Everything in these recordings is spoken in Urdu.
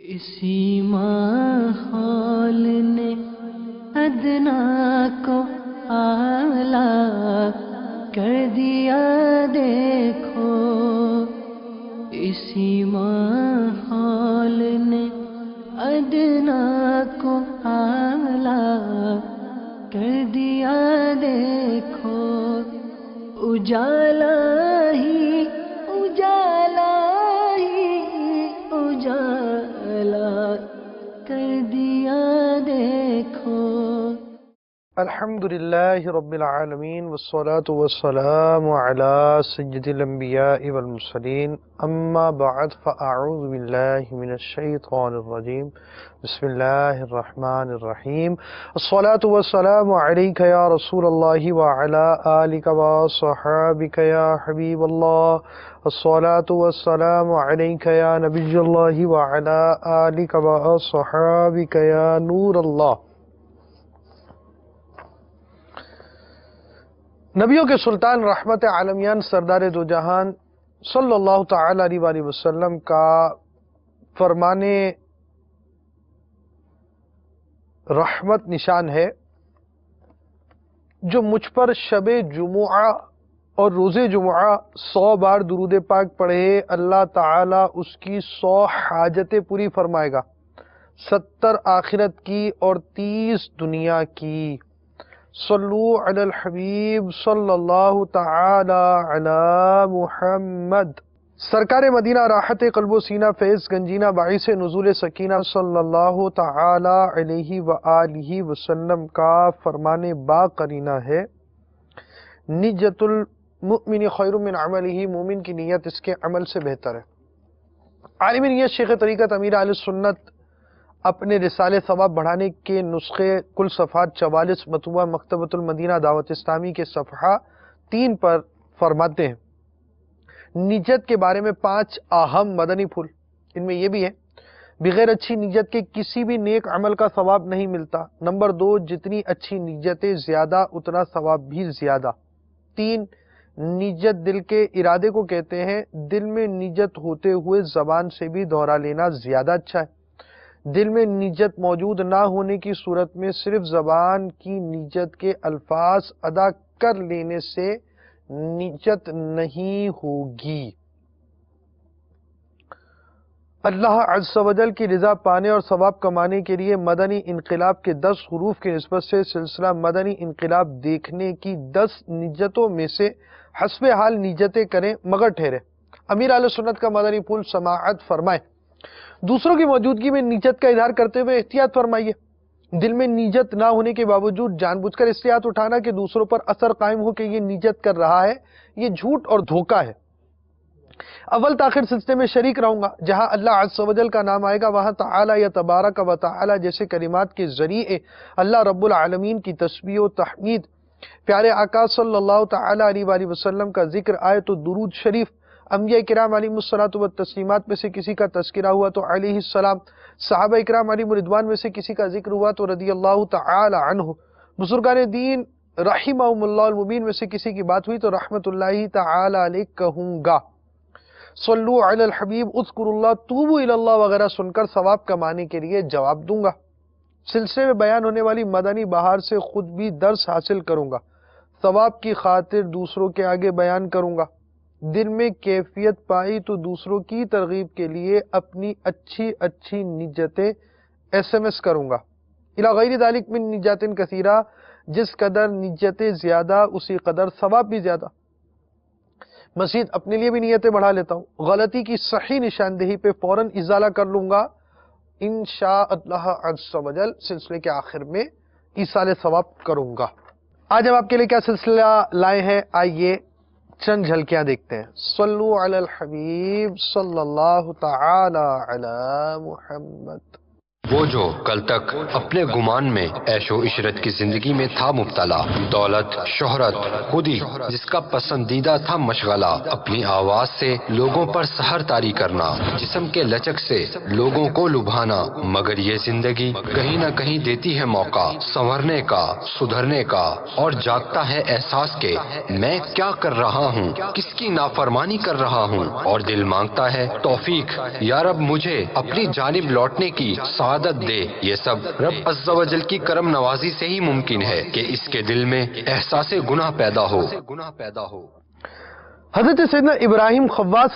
اسی ماحول نے ادنا کو اعلیٰ کر دیا دیکھو، اسی ماحول نے ادنا کو اعلیٰ کر دیا دیکھو، اجالا ہی اجالا ہی اجالا کر دیا دیکھو۔ الحمد للہ رب العالمین والصلاة والسلام علی سید الانبیاء والمرسلین، اما بعد فاعوذ باللہ من الشیطان الرجیم، بسم اللہ الرحمن الرحیم۔ الصلاة والسلام علیک یا رسول اللہ وعلی آلک وصحابک یا حبیب اللہ، الصلاة والسلام علیک یا نبی اللہ وعلی آلک وصحابک یا نور اللہ۔ نبیوں کے سلطان رحمت عالمیان سردار دو جہان صلی اللہ تعالی علیہ وآلہ وسلم کا فرمان رحمت نشان ہے، جو مجھ پر شب جمعہ اور روز جمعہ 100 بار درود پاک پڑھے، اللہ تعالی اس کی 100 حاجتیں پوری فرمائے گا، 70 آخرت کی اور 30 دنیا کی۔ صلو علی الحبیب صلی اللہ تعالی علی محمد۔ سرکار مدینہ راحت قلب و سینہ فیض گنجینہ باعث نزول سکینہ صلی اللہ تعالی علیہ وآلہ وسلم کا فرمان با قرینہ ہے، نیت المؤمن خیر من عملہ، مومن کی نیت اس کے عمل سے بہتر ہے۔ عالم نیت شیخ طریقت امیر اہل سنت اپنے رسالے ثواب بڑھانے کے نسخے کل صفحات 44 مطبوعہ مکتبۃ المدینہ دعوت اسلامی کے صفحہ 3 پر فرماتے ہیں، نیت کے بارے میں 5 اہم مدنی پھول، ان میں یہ بھی ہے، بغیر اچھی نیت کے کسی بھی نیک عمل کا ثواب نہیں ملتا۔ نمبر 2، جتنی اچھی نیتیں زیادہ اتنا ثواب بھی زیادہ۔ 3، نیت دل کے ارادے کو کہتے ہیں، دل میں نیت ہوتے ہوئے زبان سے بھی دہرا لینا زیادہ اچھا ہے۔ دل میں نیت موجود نہ ہونے کی صورت میں صرف زبان کی نیت کے الفاظ ادا کر لینے سے نیت نہیں ہوگی۔ اللہ عز و جل کی رضا پانے اور ثواب کمانے کے لیے مدنی انقلاب کے 10 حروف کی نسبت سے سلسلہ مدنی انقلاب دیکھنے کی 10 نیتوں میں سے حسب حال نیتیں کریں مگر ٹھہرے۔ امیر اہل سنت کا مدنی پھول سماعت فرمائے، دوسروں کی موجودگی میں نیت کا اظہار کرتے ہوئے احتیاط فرمائیے۔ دل میں نیت نہ ہونے کے باوجود جان بوجھ کر اس سے ہاتھ اٹھانا کہ دوسروں پر اثر قائم ہو کہ یہ نیت کر رہا ہے، یہ جھوٹ اور دھوکہ ہے۔ اول تاخیر سلسلے میں شریک رہوں گا، جہاں اللہ عز و جل کا نام آئے گا وہاں تعالی یا تبارک و تعالی جیسے کلمات کے ذریعے اللہ رب العالمین کی تسبیح و تحمید، پیارے آقا صلی اللہ تعالی علیہ وآلہ وسلم کا ذکر آئے تو درود شریف، انبیاء کرام علیہم الصلاۃ والتسلیمات میں سے کسی کا تذکرہ ہوا تو علیہ السلام، صحابہ کرام علیہم رضوان میں سے کسی کا ذکر ہوا تو رضی اللہ تعالی عنہ، بزرگان دین رحمہم اللہ المبین میں سے کسی کی بات ہوئی تو رحمت اللہ تعالی علیہ کہوں گا۔ صلو علی الحبیب، اذکروا اللہ، توبوا الی اللہ وغیرہ سن کر ثواب کمانے کے لیے جواب دوں گا۔ سلسلے میں بیان ہونے والی مدنی بہار سے خود بھی درس حاصل کروں گا، ثواب کی خاطر دوسروں کے آگے بیان کروں گا۔ دل میں کیفیت پائی تو دوسروں کی ترغیب کے لیے اپنی اچھی نیتیں SMS کروں گا۔ الی غیر ذالک من نیات کثیرہ، جس قدر نیتیں زیادہ اسی قدر ثواب بھی زیادہ۔ مزید اپنے لیے بھی نیتیں بڑھا لیتا ہوں، غلطی کی صحیح نشاندہی پہ فوراً ازالہ کر لوں گا انشاء اللہ عز و جل۔ سلسلے کے آخر میں ایصال ثواب کروں گا۔ آج ہم آپ کے لیے کیا سلسلہ لائے ہیں، آئیے چند جھلکیاں دیکھتے ہیں۔ صلو علی الحبیب صلی اللہ تعالی علی محمد۔ وہ جو کل تک اپنے گمان میں عیش و عشرت کی زندگی میں تھا مبتلا، دولت، شہرت، خودی جس کا پسندیدہ تھا مشغلہ، اپنی آواز سے لوگوں پر سحر طاری کرنا، جسم کے لچک سے لوگوں کو لبھانا، مگر یہ زندگی کہیں نہ کہیں دیتی ہے موقع سنورنے کا، سدھرنے کا، اور جاگتا ہے احساس کے میں کیا کر رہا ہوں، کس کی نافرمانی کر رہا ہوں، اور دل مانگتا ہے توفیق یا رب مجھے اپنی جانب لوٹنے کی سعادت دے۔ یہ سب رب عز و جل کی کرم نوازی سے ہی ممکن ہے کہ اس کے دل میں احساس گناہ پیدا ہو۔ حضرت سیدنا ابراہیم خواص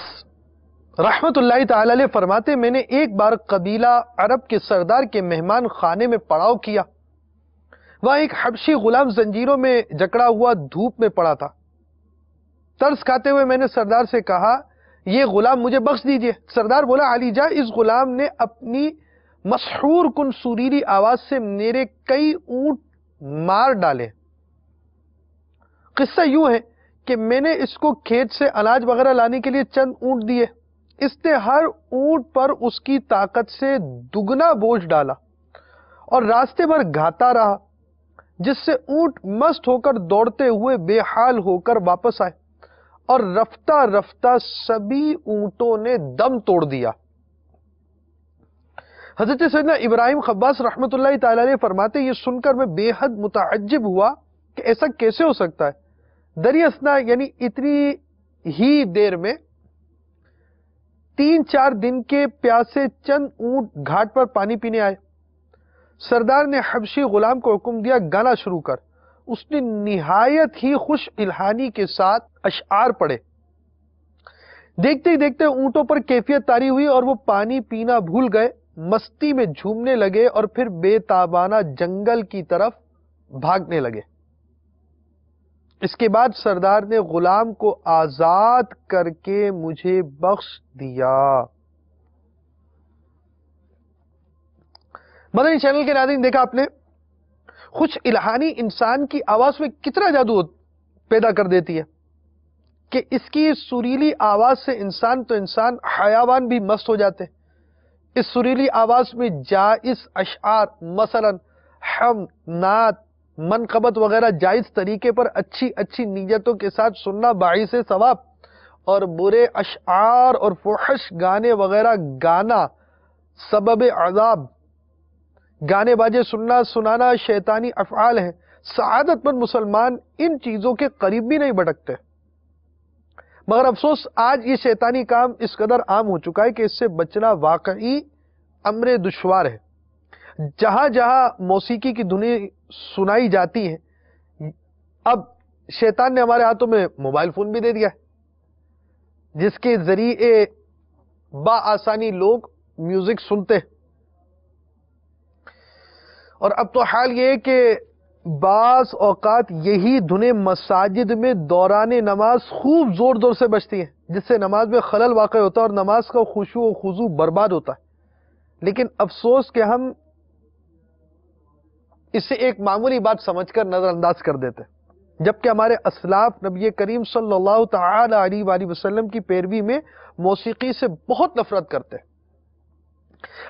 رحمت اللہ تعالی علیہ فرماتے میں نے ایک بار قبیلہ عرب کے سردار کے مہمان خانے میں پڑاؤ کیا۔ وہاں ایک حبشی غلام زنجیروں میں جکڑا ہوا دھوپ میں پڑا تھا۔ ترس کھاتے ہوئے میں نے سردار سے کہا یہ غلام مجھے بخش دیجئے۔ سردار بولا علی جا، اس غلام نے اپنی مسحور کن سریلی آواز سے میرے کئی اونٹ مار ڈالے۔ قصہ یوں ہے کہ میں نے اس کو کھیت سے اناج وغیرہ لانے کے لیے چند اونٹ دیے۔ اس نے ہر اونٹ پر اس کی طاقت سے دگنا بوجھ ڈالا اور راستے بھر گھاتا رہا، جس سے اونٹ مست ہو کر دوڑتے ہوئے بے حال ہو کر واپس آئے اور رفتہ رفتہ سبھی اونٹوں نے دم توڑ دیا۔ حضرت سیدنا ابراہیم خواص رحمت اللہ تعالی علیہ فرماتے یہ سن کر میں بے حد متعجب ہوا کہ ایسا کیسے ہو سکتا ہے۔ دری اثنا یعنی اتنی ہی دیر میں 3-4 دن کے پیاسے چند اونٹ گھاٹ پر پانی پینے آئے۔ سردار نے حبشی غلام کو حکم دیا گانا شروع کر۔ اس نے نہایت ہی خوش الہانی کے ساتھ اشعار پڑھے۔ دیکھتے ہی دیکھتے اونٹوں پر کیفیت طاری ہوئی اور وہ پانی پینا بھول گئے، مستی میں جھومنے لگے اور پھر بے تابانہ جنگل کی طرف بھاگنے لگے۔ اس کے بعد سردار نے غلام کو آزاد کر کے مجھے بخش دیا۔ مدنی چینل کے ناظرین، دیکھا آپ نے خوش الہانی انسان کی آواز میں کتنا جادو پیدا کر دیتی ہے کہ اس کی سریلی آواز سے انسان حیوان بھی مست ہو جاتے ہیں۔ اس سریلی آواز میں جائز اشعار مثلا حمد، نعت، منقبت وغیرہ جائز طریقے پر اچھی نیتوں کے ساتھ سننا باعث ثواب، اور برے اشعار اور فحش گانے وغیرہ گانا سبب عذاب۔ گانے باجے سنانا شیطانی افعال ہیں۔ سعادت مند مسلمان ان چیزوں کے قریب بھی نہیں بھٹکتے، مگر افسوس آج یہ شیطانی کام اس قدر عام ہو چکا ہے کہ اس سے بچنا واقعی امر دشوار ہے۔ جہاں جہاں موسیقی کی دھنیں سنائی جاتی ہیں، اب شیطان نے ہمارے ہاتھوں میں موبائل فون بھی دے دیا ہے، جس کے ذریعے بآسانی لوگ میوزک سنتے ہیں۔ اور اب تو حال یہ ہے کہ بعض اوقات یہی دھنیں مساجد میں دوران نماز خوب زور زور سے بجتی ہیں، جس سے نماز میں خلل واقع ہوتا ہے اور نماز کا خشوع و خضوع برباد ہوتا ہے۔ لیکن افسوس کہ ہم اسے ایک معمولی بات سمجھ کر نظر انداز کر دیتے ہیں، جبکہ ہمارے اسلاف نبی کریم صلی اللہ تعالی علیہ وآلہ وسلم کی پیروی میں موسیقی سے بہت نفرت کرتے ہیں۔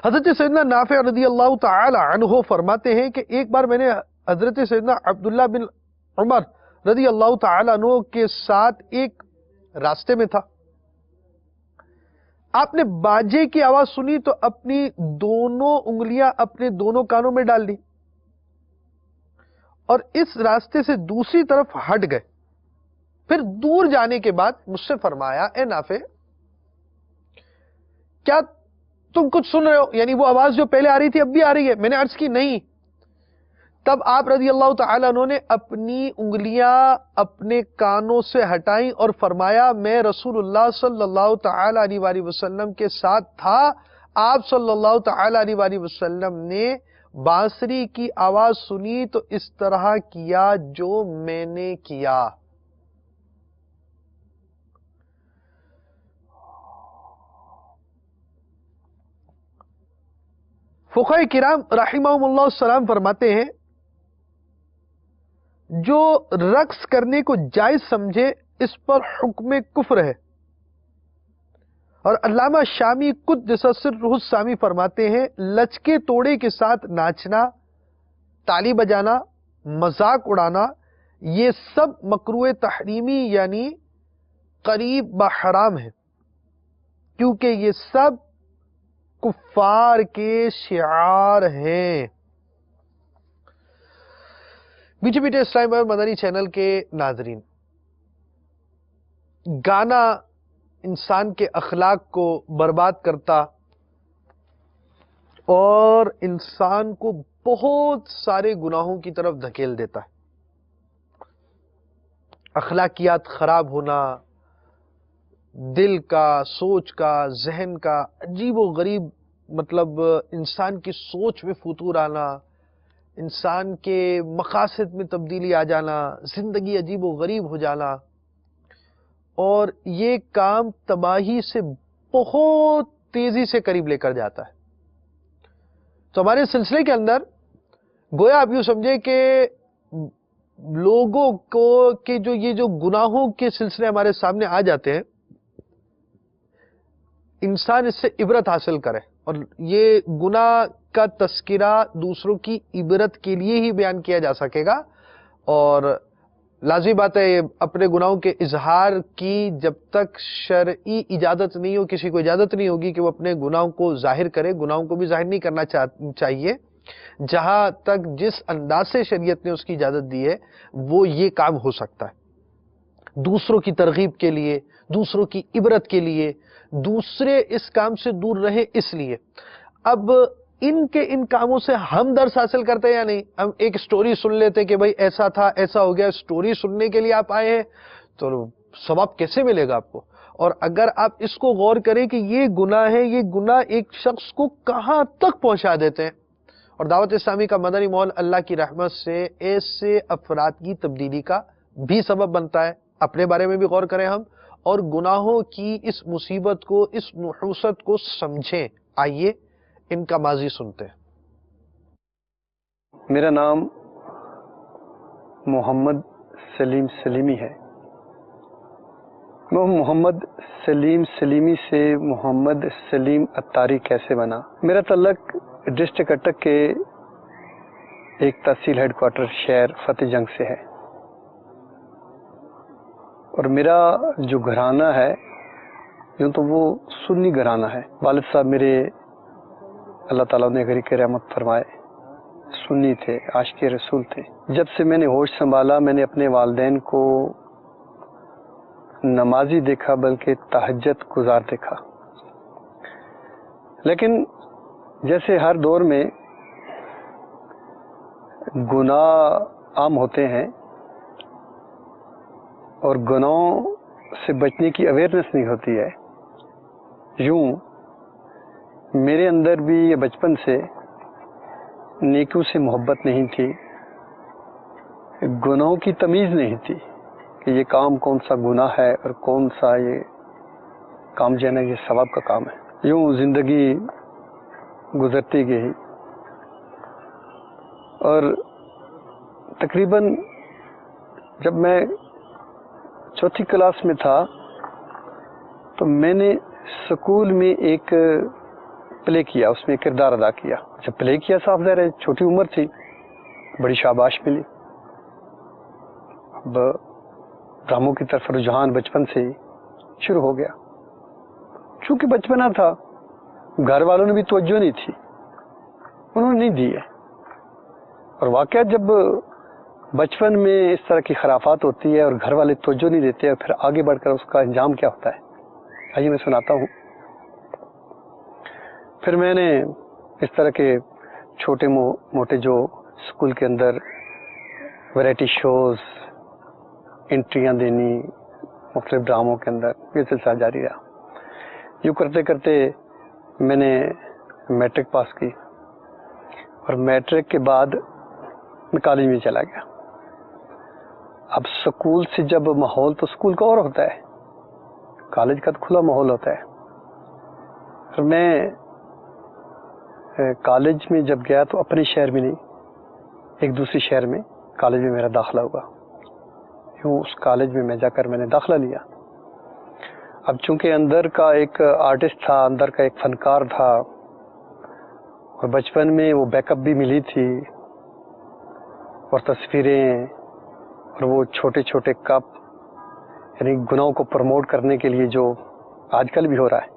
حضرت سیدنا نافع رضی اللہ تعالی عنہ فرماتے ہیں کہ ایک بار میں نے حضرت سیدنا عبداللہ بن عمر رضی اللہ تعالی عنہ کے ساتھ ایک راستے میں تھا۔ آپ نے باجے کی آواز سنی تو اپنی دونوں انگلیاں اپنے دونوں کانوں میں ڈال دی اور اس راستے سے دوسری طرف ہٹ گئے۔ پھر دور جانے کے بعد مجھ سے فرمایا اے نافع، کیا تم کچھ سن رہے ہو؟ یعنی وہ آواز جو پہلے آ رہی تھی اب بھی آ رہی ہے؟ میں نے عرض کی نہیں۔ تب آپ رضی اللہ تعالیٰ عنہ نے اپنی انگلیاں اپنے کانوں سے ہٹائیں اور فرمایا میں رسول اللہ صلی اللہ تعالیٰ علیہ وآلہ وسلم کے ساتھ تھا۔ آپ صلی اللہ تعالیٰ علیہ وآلہ وسلم نے بانسری کی آواز سنی تو اس طرح کیا جو میں نے کیا۔ فقہاء کرام رحمہم اللہ السلام فرماتے ہیں جو رقص کرنے کو جائز سمجھے اس پر حکم کفر ہے، اور علامہ شامی قدس سرہ السامی فرماتے ہیں لچکے توڑے کے ساتھ ناچنا، تالی بجانا، مذاق اڑانا، یہ سب مکروہ تحریمی یعنی قریب بحرام ہے، کیونکہ یہ سب کفار کے شعار ہیں۔ میٹھے میٹھے اسلام اور مدنی چینل کے ناظرین، گانا انسان کے اخلاق کو برباد کرتا اور انسان کو بہت سارے گناہوں کی طرف دھکیل دیتا ہے۔ اخلاقیات خراب ہونا، دل کا، سوچ کا، ذہن کا عجیب و غریب مطلب انسان کی سوچ میں فتور آنا، انسان کے مقاصد میں تبدیلی آ جانا، زندگی عجیب و غریب ہو جانا، اور یہ کام تباہی سے بہت تیزی سے قریب لے کر جاتا ہے۔ تو ہمارے سلسلے کے اندر گویا آپ یوں سمجھے کہ لوگوں کو کہ یہ جو گناہوں کے سلسلے ہمارے سامنے آ جاتے ہیں، انسان اس سے عبرت حاصل کرے، اور یہ گناہ کا تذکرہ دوسروں کی عبرت کے لیے ہی بیان کیا جا سکے گا، اور لازمی بات ہے اپنے گناہوں کے اظہار کی جب تک شرعی اجازت نہیں ہو، کسی کو اجازت نہیں ہوگی کہ وہ اپنے گناہوں کو ظاہر کرے، گناہوں کو بھی ظاہر نہیں کرنا چاہیے۔ جہاں تک جس انداز سے شریعت نے اس کی اجازت دی ہے وہ یہ کام ہو سکتا ہے، دوسروں کی ترغیب کے لیے، دوسروں کی عبرت کے لیے، دوسرے اس کام سے دور رہے اس لیے۔ اب ان کاموں سے ہم درس حاصل کرتے ہیں یا نہیں؟ ہم ایک سٹوری سن لیتے کہ بھائی ایسا تھا، ایسا ہو گیا، سٹوری سننے کے لیے آپ آئے ہیں تو ثواب کیسے ملے گا آپ کو؟ اور اگر آپ اس کو غور کریں کہ یہ گناہ ہے، یہ گناہ ایک شخص کو کہاں تک پہنچا دیتے ہیں، اور دعوت اسلامی کا مدنی ماحول اللہ کی رحمت سے ایسے افراد کی تبدیلی کا بھی سبب بنتا ہے۔ اپنے بارے میں بھی غور کریں ہم، اور گناہوں کی اس مصیبت کو، اس نحوست کو سمجھیں۔ آئیے ان کا ماضی سنتے ہیں۔ میرا نام محمد سلیم سلیمی ہے۔ میں محمد سلیم سلیمی سے محمد سلیم اتاری کیسے بنا؟ میرا تعلق ڈسٹرکٹ اٹک کے ایک تحصیل ہیڈ کوارٹر شہر فتح جنگ سے ہے، اور میرا جو گھرانہ ہے یوں تو وہ سنی گھرانہ ہے۔ والد صاحب میرے اللہ تعالیٰ نے غریق رحمت فرمائے سنی تھے، عاشق رسول تھے۔ جب سے میں نے ہوش سنبھالا میں نے اپنے والدین کو نمازی دیکھا بلکہ تہجد گزار دیکھا، لیکن جیسے ہر دور میں گناہ عام ہوتے ہیں اور گناہوں سے بچنے کی اویئرنیس نہیں ہوتی ہے، یوں میرے اندر بھی یہ بچپن سے نیکیوں سے محبت نہیں تھی، گناہوں کی تمیز نہیں تھی کہ یہ کام کون سا گناہ ہے اور کون سا یہ کام جو ہے نا یہ ثواب کا کام ہے۔ یوں زندگی گزرتی گئی، اور تقریباً جب میں چوتھی کلاس میں تھا تو میں نے اسکول میں ایک پلے کیا، اس میں کردار ادا کیا۔ جب پلے کیا صاف ظاہر ہے چھوٹی عمر تھی، بڑی شاباش ملی۔ اب ڈراموں کی طرف رجحان بچپن سے ہی شروع ہو گیا، چونکہ بچپنا تھا، گھر والوں نے بھی توجہ نہیں تھی، انہوں نے نہیں دی ہے۔ اور واقعہ جب بچپن میں اس طرح کی خرافات ہوتی ہے اور گھر والے توجہ نہیں دیتے اور پھر آگے بڑھ کر اس کا انجام کیا ہوتا ہے، آئیے میں سناتا ہوں۔ پھر میں نے اس طرح کے چھوٹے موٹے جو اسکول کے اندر ویرائٹی شوز، انٹریاں دینی مختلف ڈراموں کے اندر، یہ سلسلہ جاری رہا۔ یوں کرتے کرتے میں نے میٹرک پاس کی، اور میٹرک کے بعد میں کالج میں چلا گیا۔ اب سکول سے جب ماحول تو سکول کا اور ہوتا ہے، کالج کا تو کھلا ماحول ہوتا ہے۔ پھر میں کالج میں جب گیا تو اپنے شہر میں نہیں، ایک دوسرے شہر میں کالج میں میرا داخلہ ہوا۔ یوں اس کالج میں جا کر میں نے داخلہ لیا۔ اب چونکہ اندر کا ایک آرٹسٹ تھا، اندر کا ایک فنکار تھا، اور بچپن میں وہ بیک اپ بھی ملی تھی، اور تصویریں اور وہ چھوٹے چھوٹے کپ، یعنی گناہوں کو پروموٹ کرنے کے لیے جو آج کل بھی ہو رہا ہے،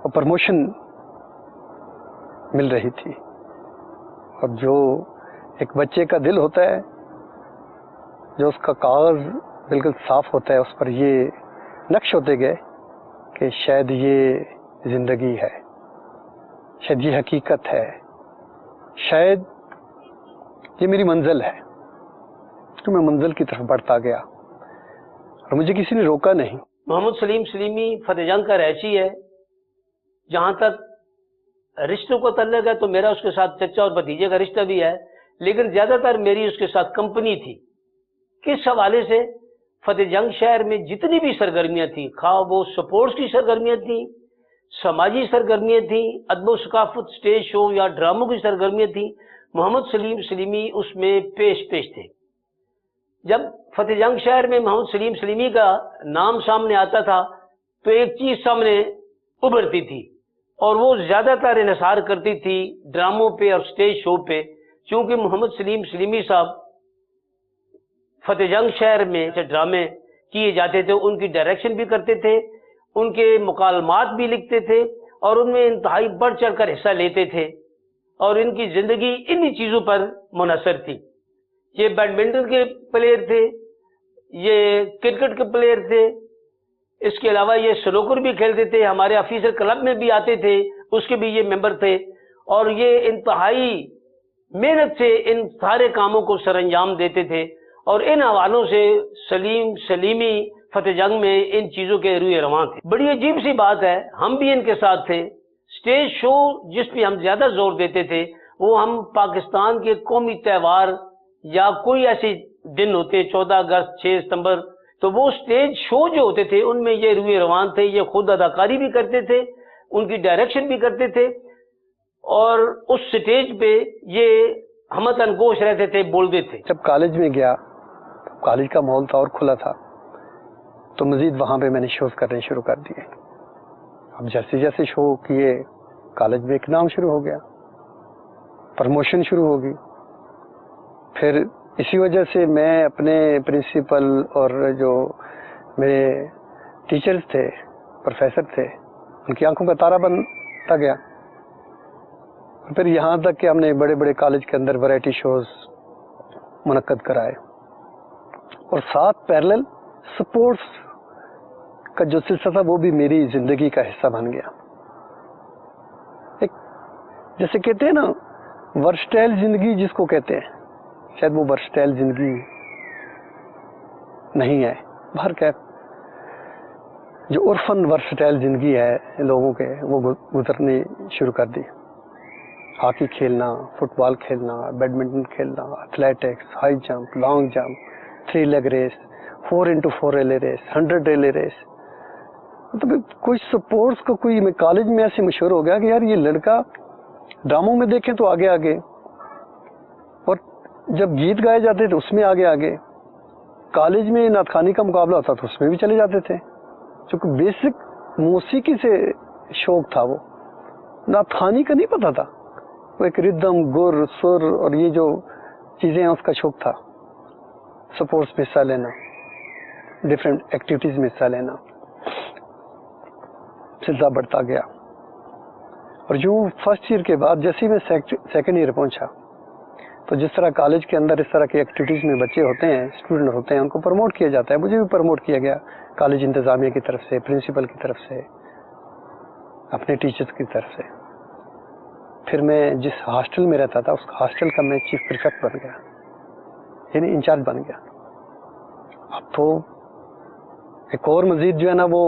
وہ پروموشن مل رہی تھی. اور جو ایک بچے کا دل ہوتا ہے، جو اس کا کاغذ بالکل صاف ہوتا ہے، اس پر یہ نقش ہوتے گئے کہ شاید یہ زندگی ہے، شاید یہ حقیقت ہے، شاید یہ میری منزل ہے. تو میں منزل کی طرف بڑھتا گیا اور مجھے کسی نے روکا نہیں. محمد سلیم سلیمی فتح جنگ کا رہائشی ہے. جہاں تک رشتوں کو تعلق ہے تو میرا اس کے ساتھ چچا اور بھتیجے کا رشتہ بھی ہے، لیکن زیادہ تر میری اس کے ساتھ کمپنی تھی. کس حوالے سے؟ فتح جنگ شہر میں جتنی بھی سرگرمیاں تھیں، خواہ وہ سپورٹس کی سرگرمیاں تھیں، سماجی سرگرمیاں تھیں، ادب و ثقافت، اسٹیج شو یا ڈراموں کی سرگرمیاں تھیں، محمد سلیم سلیمی اس میں پیش تھے. جب فتح جنگ شہر میں محمد سلیم سلیمی کا نام سامنے آتا تھا تو ایک چیز سامنے ابھرتی تھی، اور وہ زیادہ تر انحصار کرتی تھی ڈراموں پہ اور اسٹیج شو پہ. چونکہ محمد سلیم سلیمی صاحب فتح جنگ شہر میں جو ڈرامے کیے جاتے تھے ان کی ڈائریکشن بھی کرتے تھے، ان کے مکالمات بھی لکھتے تھے، اور ان میں انتہائی بڑھ چڑھ کر حصہ لیتے تھے، اور ان کی زندگی انہی چیزوں پر منحصر تھی. یہ بیڈمنٹن کے پلیئر تھے، یہ کرکٹ کے پلیئر تھے، اس کے علاوہ یہ سنوکر بھی کھیلتے تھے، ہمارے آفیسر کلب میں بھی آتے تھے، اس کے بھی یہ ممبر تھے، اور یہ انتہائی محنت سے ان سارے کاموں کو سر انجام دیتے تھے. اور ان حوالوں سے سلیم سلیمی فتح جنگ میں ان چیزوں کے روئے رواں تھے. بڑی عجیب سی بات ہے، ہم بھی ان کے ساتھ تھے. اسٹیج شو جس پہ ہم زیادہ زور دیتے تھے وہ ہم پاکستان کے قومی تہوار یا کوئی ایسے دن ہوتے، 14 اگست، 6 ستمبر، تو وہ اسٹیج شو جو ہوتے تھے ان میں یہ روئے روان تھے. یہ خود اداکاری بھی کرتے تھے، ان کی ڈائریکشن بھی کرتے تھے، اور اس سٹیج پہ یہ ہمت انگوش رہتے تھے، بولتے تھے. جب کالج میں گیا، کالج کا ماحول تھا اور کھلا تھا، تو مزید وہاں پہ میں نے شوز کرنے شروع کر دیے. اب جیسے جیسے شو کیے، کالج میں ایک نام شروع ہو گیا، پروموشن شروع ہوگی. پھر اسی وجہ سے میں اپنے پرنسپل اور جو میرے ٹیچرز تھے، پروفیسر تھے، ان کی آنکھوں کا تارا بنتا گیا. پھر یہاں تک کہ ہم نے بڑے بڑے کالج کے اندر ورائٹی شوز منعقد کرائے، اور ساتھ پیرلل سپورٹس کا جو سلسلہ تھا وہ بھی میری زندگی کا حصہ بن گیا. ایک جیسے کہتے ہیں نا ورسٹائل زندگی جس کو کہتے ہیں، شاید وہ ورسٹائل زندگی نہیں ہے، باہر کیا جو عرفاً ورسٹائل زندگی ہے لوگوں کے، وہ گزرنی شروع کر دی. ہاکی کھیلنا، فٹ بال کھیلنا، بیڈمنٹن کھیلنا، athletics, high jump, long jump, 3 leg race, 4x4 relay race, 100 relay race. مطلب کوئی سپورٹس کا کوئی، میں کالج میں ایسے مشہور ہو گیا کہ یار یہ لڑکا ڈراموں میں دیکھیں تو آگے آگے، اور جب گیت گائے جاتے تھے اس میں آگے آگے، کالج میں نعت خوانی کا مقابلہ ہوتا تو اس میں بھی چلے جاتے تھے. چونکہ بیسک موسیقی سے شوق تھا، وہ نعت خوانی کا نہیں پتا تھا، وہ ایک ردم، گر، سر اور یہ جو چیزیں ہیں اس کا شوق تھا. سپورٹس میں حصہ لینا، ڈفرینٹ ایکٹیویٹیز میں حصہ لینا، سلسلہ بڑھتا گیا. اور جو فرسٹ ایئر کے بعد جیسے ہی میں سیکنڈ ایئر پہنچا تو جس طرح کالج کے اندر اس طرح کی ایکٹیویٹیز میں بچے ہوتے ہیں، اسٹوڈنٹ ہوتے ہیں، ان کو پروموٹ کیا جاتا ہے. مجھے بھی پروموٹ کیا گیا کالج انتظامیہ کی طرف سے، پرنسپل کی طرف سے، اپنے ٹیچرز کی طرف سے. پھر میں جس ہاسٹل میں رہتا تھا اس ہاسٹل کا میں چیف پریفیکٹ بن گیا، یعنی انچارج بن گیا. اب تو ایک اور مزید جو ہے نا وہ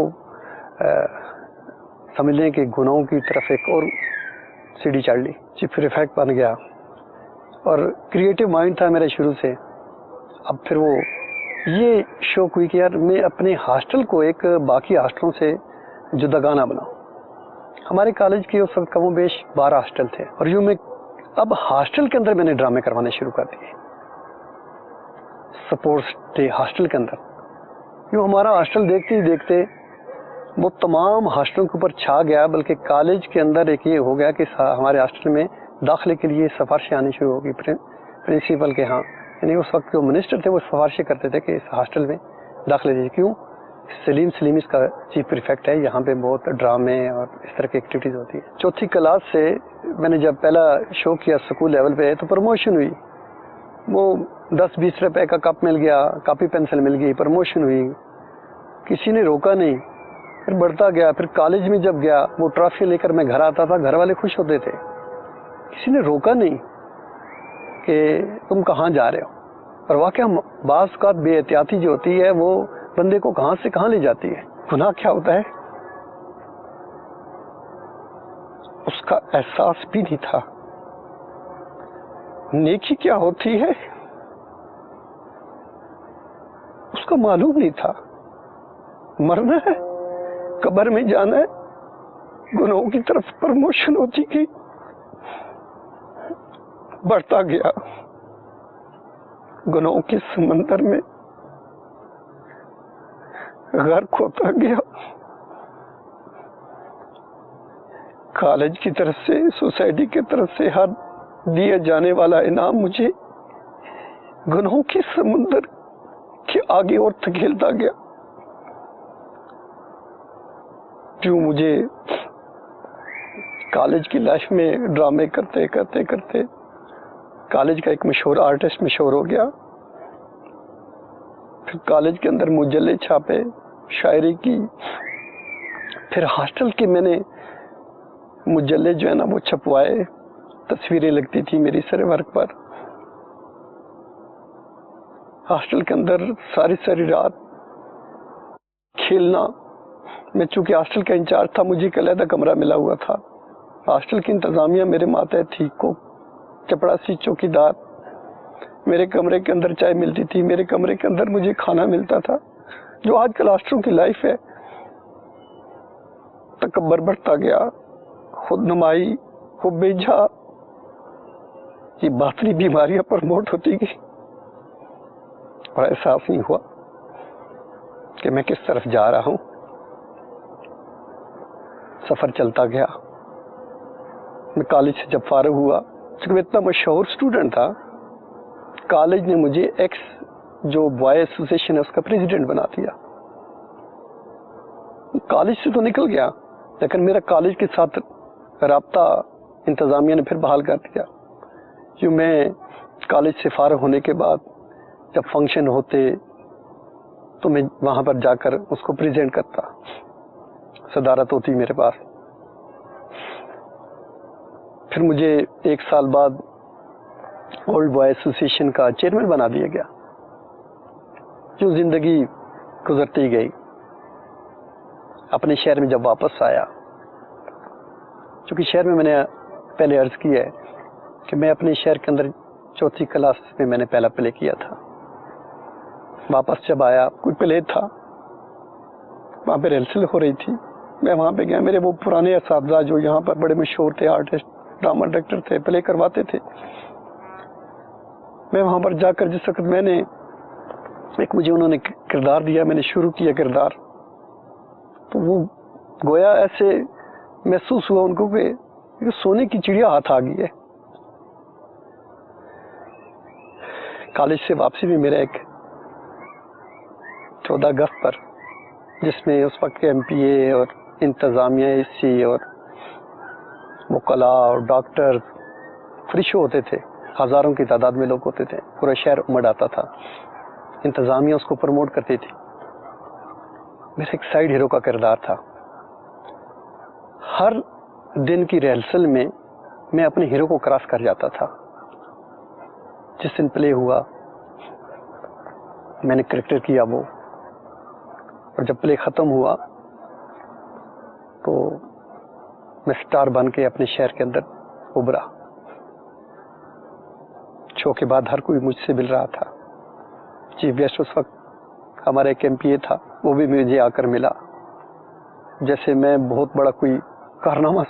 سمجھ لیں کہ گناہوں کی طرف ایک اور سیڑھی چڑھ لی. چیف پریفیکٹ بن گیا، اور کریٹو مائنڈ تھا میرا شروع سے. اب پھر وہ یہ شوق ہوئی کہ یار میں اپنے ہاسٹل کو ایک باقی ہاسٹلوں سے جداگانہ بناؤں. ہمارے کالج کے اس وقت کم و بیش 12 ہاسٹل تھے، اور جو میں اب ہاسٹل کے اندر میں نے ڈرامے کروانے شروع کر دیے. سپورٹس ڈے ہاسٹل کے اندر، جو ہمارا ہاسٹل دیکھتے ہی دیکھتے وہ تمام ہاسٹلوں کے اوپر چھا گیا، بلکہ کالج کے اندر ایک یہ ہو گیا کہ ہمارے ہاسٹل میں داخلے کے لیے سفارشیں آنی شروع ہو گئی پرنسپل کے ہاں، یعنی اس وقت جو منسٹر تھے وہ سفارشیں کرتے تھے کہ اس ہاسٹل میں داخلے دیجیے. کیوں؟ سلیم اس کا چیف پریفیکٹ ہے، یہاں پہ بہت ڈرامے اور اس طرح کی ایکٹیویٹیز ہوتی ہیں. چوتھی کلاس سے میں نے جب پہلا شو کیا اسکول لیول پہ تو پروموشن ہوئی، وہ 10-20 روپے کا کپ مل گیا، کاپی پینسل مل گئی، پروموشن ہوئی، کسی نے روکا نہیں. پھر بڑھتا گیا. پھر کالج میں جب گیا وہ ٹرافی لے کر میں گھر آتا تھا، گھر والے خوش ہوتے تھے، کسی نے روکا نہیں کہ تم کہاں جا رہے ہو. اور واقعہ بعض اوقات بے احتیاطی جو ہوتی ہے وہ بندے کو کہاں سے کہاں لے جاتی ہے. گناہ کیا ہوتا ہے اس کا احساس بھی نہیں تھا، نیکی کیا ہوتی ہے اس کا معلوم نہیں تھا. مرنا ہے، قبر میں جانا ہے، گناہوں کی طرف پروموشن ہوتی گئی، بڑھتا گیا گناہوں کے سمندر میں غرق ہوتا گیا. کالج کی طرف سے، سوسائٹی کی طرف سے ہر دیا جانے والا انعام مجھے گناہوں کے سمندر کے آگے اور دھکیلتا گیا. جو مجھے کالج کی لائف میں ڈرامے کرتے کرتے کرتے کالج کا ایک مشہور آرٹسٹ مشہور ہو گیا. پھر کالج کے اندر مجلے چھاپے، شاعری کی. پھر ہاسٹل کے میں نے مجلے جو ہے نا وہ چھپوائے، تصویریں لگتی تھی میری سر ورک پر. ہاسٹل کے اندر ساری رات کھیلنا. میں چونکہ ہاسٹل کا انچارج تھا، مجھے ایک علیحدہ کمرہ ملا ہوا تھا. ہاسٹل کی انتظامیہ میرے ماتحت تھی، کو چپڑاسی چوکیدار. میرے کمرے کے اندر چائے ملتی تھی، میرے کمرے کے اندر مجھے کھانا ملتا تھا. جو آج کل ہاسٹلوں کی لائف ہے، تکبر بڑھتا گیا، خود نمائی، حب جا، یہ باطنی بیماریاں پرموٹ ہوتی گئی، اور احساس نہیں ہوا کہ میں کس طرف جا رہا ہوں. سفر چلتا گیا. میں کالج سے جب فارغ ہوا، چونکہ میں اتنا مشہور اسٹوڈنٹ تھا، کالج نے مجھے ایکس جو بوائے ایسوسیشن ہے اس کا پریزیڈنٹ بنا دیا. کالج سے تو نکل گیا، لیکن میرا کالج کے ساتھ رابطہ انتظامیہ نے پھر بحال کر دیا. جو میں کالج سے فارغ ہونے کے بعد جب فنکشن ہوتے تو میں وہاں پر جا کر اس کو پریزنٹ کرتا، صدارت ہوتی میرے پاس. پھر مجھے 1 سال بعد اولڈ بوائے ایسوسیشن کا چیئرمین بنا دیا گیا. جو زندگی گزرتی گئی. اپنے شہر میں جب واپس آیا، چونکہ شہر میں نے پہلے عرض کی ہے کہ میں اپنے شہر کے اندر 4تھی کلاس میں نے پہلا پلے کیا تھا. واپس جب آیا، کوئی پلے تھا وہاں پہ ریہرسل ہو رہی تھی، میں وہاں پہ گیا. میرے وہ پرانے اساتذہ جو یہاں پر بڑے مشہور تھے، آرٹسٹ، ڈرامہ ڈائریکٹر تھے، پلے کرواتے تھے. میں وہاں پر جا کر جس وقت میں نے مجھے انہوں نے کردار دیا، میں نے شروع کیا کردار، تو وہ گویا ایسے محسوس ہوا ان کو کہ سونے کی چڑیا ہاتھ آ گئی ہے. کالج سے واپسی میں میرا ایک 14 اگست پر، جس میں اس وقت کے MP A اور انتظامیہ SC اور وکلاء اور ڈاکٹر فری شو ہوتے تھے، ہزاروں کی تعداد میں لوگ ہوتے تھے، پورا شہر امڑ آتا تھا. انتظامیہ اس کو پروموٹ کرتی تھی. میرا ایک سائیڈ ہیرو کا کردار تھا. ہر دن کی ریہرسل میں میں اپنے ہیرو کو کراس کر جاتا تھا. جس دن پلے ہوا میں نے کریکٹر کیا وہ، اور جب پلے ختم ہوا تو میں سٹار بن کے اپنے شہر کے اندر ابھرا. شو کے بعد ہر کوئی مجھ سے مل رہا تھا. چیف گیسٹ اس وقت ہمارا ایک MP A تھا، وہ بھی مجھے آ کر ملا، جیسے میں بہت بڑا کوئی کارنامہ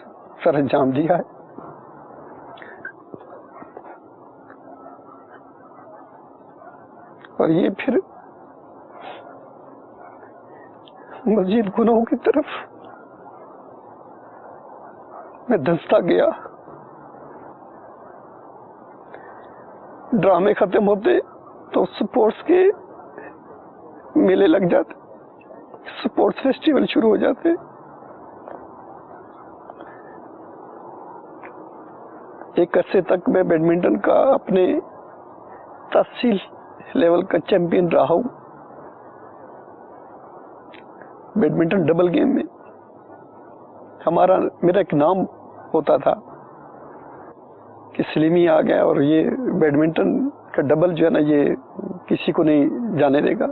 سر انجام دیا ہے. اور یہ پھر مزید گناہوں کی طرف میں دھنستا گیا. ڈرامے ختم ہوتے تو سپورٹس کے میلے لگ جاتے, سپورٹس فیسٹیول شروع ہو جاتے. ایک عرصے تک میں بیڈمنٹن کا اپنے تحصیل لیول کا چیمپئن رہا ہوں. بیڈمنٹن ڈبل گیم میں میرا ایک نام ہوتا تھا کہ سلیمی آ گیا اور یہ بیڈمنٹن کا ڈبل جو ہے نا یہ کسی کو نہیں جانے دے گا.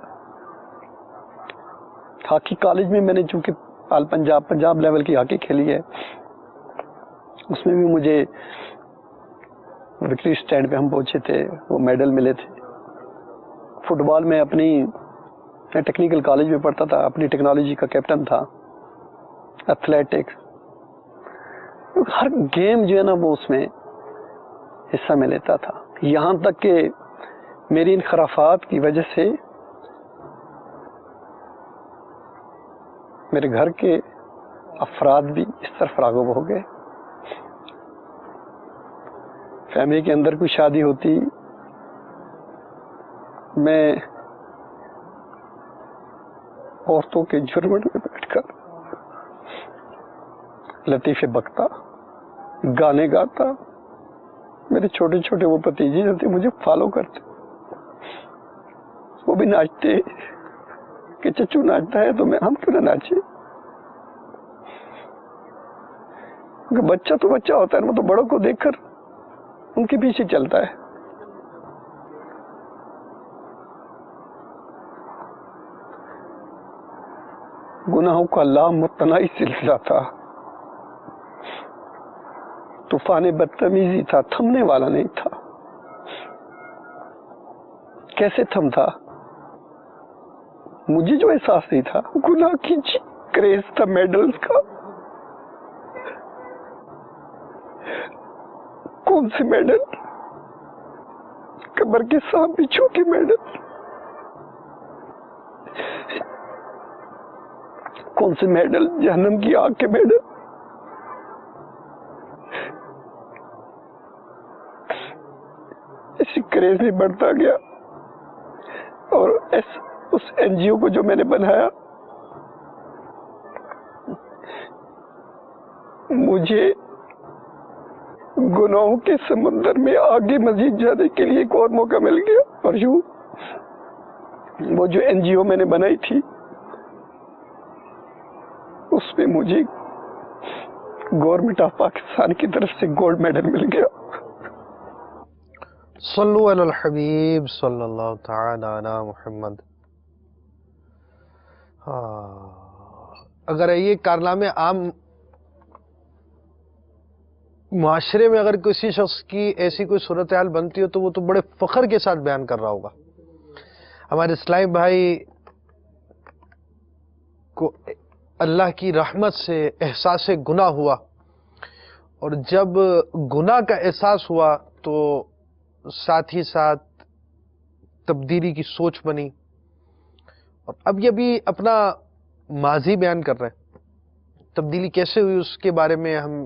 ہاکی کالج میں نے چونکہ آل پنجاب لیول کی ہاکی کھیلی ہے, اس میں بھی مجھے وکٹری سٹینڈ پہ ہم پہنچے تھے, وہ میڈل ملے تھے. فٹ بال میں اپنی ٹیکنیکل کالج میں پڑھتا تھا, اپنی ٹیکنالوجی کا کیپٹن تھا. ایتھلیٹکس, ہر گیم جو ہے نا وہ اس میں حصہ میں لیتا تھا. یہاں تک کہ میری ان خرافات کی وجہ سے میرے گھر کے افراد بھی اس طرف راغب ہو گئے. فیملی کے اندر کوئی شادی ہوتی, میں عورتوں کے جھرمٹ میں بیٹھ کر لطیفے بکتا, گانے گاتا. میرے چھوٹے چھوٹے وہ بھتیجے جو تھے مجھے فالو کرتے, وہ بھی ناچتے کہ چچو ناچتا ہے تو ہم کیوں نہ ناچے. بچہ تو بچہ ہوتا ہے, وہ تو بڑوں کو دیکھ کر ان کے پیچھے چلتا ہے. گناہوں کا لامتناہی سلسلہ تھا, طوفان بدتمیزی تھا, تھمنے والا نہیں تھا. کیسے تھم تھا مجھے جو احساس نہیں تھا, گناہ کی کریز تھا میڈلز کا. کون سے میڈل؟ قبر کے سانپ بچھو کے میڈل. کون سے میڈل؟ جہنم کی آگ کے میڈل. اسی کریز میں بڑھتا گیا اور اس این جی او کو جو میں نے بنایا, مجھے گناہوں کے سمندر میں آگے مزید جانے کے لیے ایک اور موقع مل گیا. اور یوں وہ جو این جی او میں نے بنائی تھی اس میں مجھے گورنمنٹ آف پاکستان کی طرف سے گولڈ میڈل مل گیا. صلو علی الحبیب صلی اللہ تعالی علی محمد. اگر یہ کارنامے عام معاشرے میں اگر کسی شخص کی ایسی کوئی صورتحال بنتی ہو تو وہ تو بڑے فخر کے ساتھ بیان کر رہا ہوگا. ہمارے اسلامی بھائی کو اللہ کی رحمت سے احساس گناہ ہوا, اور جب گناہ کا احساس ہوا تو ساتھ ہی ساتھ تبدیلی کی سوچ بنی. اور اب یہ بھی اپنا ماضی بیان کر رہے ہیں, تبدیلی کیسے ہوئی اس کے بارے میں ہم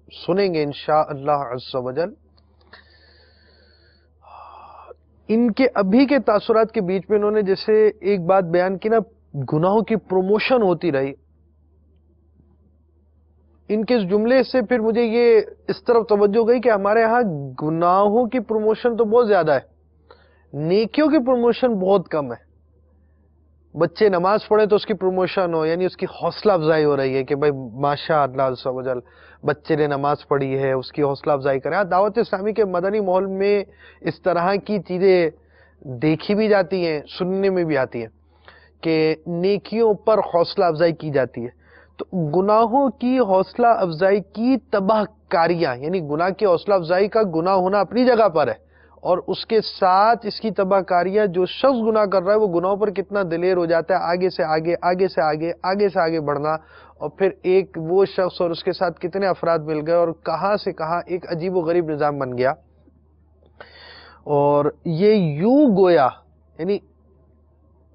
سنیں گے انشاءاللہ عز و جل. ان کے ابھی کے تاثرات کے بیچ میں انہوں نے جیسے ایک بات بیان کی نا, گناہوں کی پروموشن ہوتی رہی. ان کے اس جملے سے پھر مجھے یہ اس طرف توجہ گئی کہ ہمارے ہاں گناہوں کی پروموشن تو بہت زیادہ ہے, نیکیوں کی پروموشن بہت کم ہے. بچے نماز پڑھیں تو اس کی پروموشن ہو, یعنی اس کی حوصلہ افزائی ہو رہی ہے کہ بھائی ماشاء اللہ عز و جل بچے نے نماز پڑھی ہے, اس کی حوصلہ افزائی کریں. دعوت اسلامی کے مدنی ماحول میں اس طرح کی چیزیں دیکھی بھی جاتی ہیں, سننے میں بھی آتی ہیں کہ نیکیوں پر حوصلہ افزائی کی جاتی ہے. تو گناہوں کی حوصلہ افزائی کی تباہ کاریاں, یعنی گناہ کی حوصلہ افزائی کا گناہ ہونا اپنی جگہ پر ہے, اور اس کے ساتھ اس کی تباہ کاریاں, جو شخص گناہ کر رہا ہے وہ گناہوں پر کتنا دلیر ہو جاتا ہے, آگے سے آگے, آگے سے آگے, آگے سے آگے بڑھنا, اور پھر ایک وہ شخص اور اس کے ساتھ کتنے افراد مل گئے اور کہاں سے کہاں ایک عجیب و غریب نظام بن گیا. اور یہ یوں گویا یعنی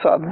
7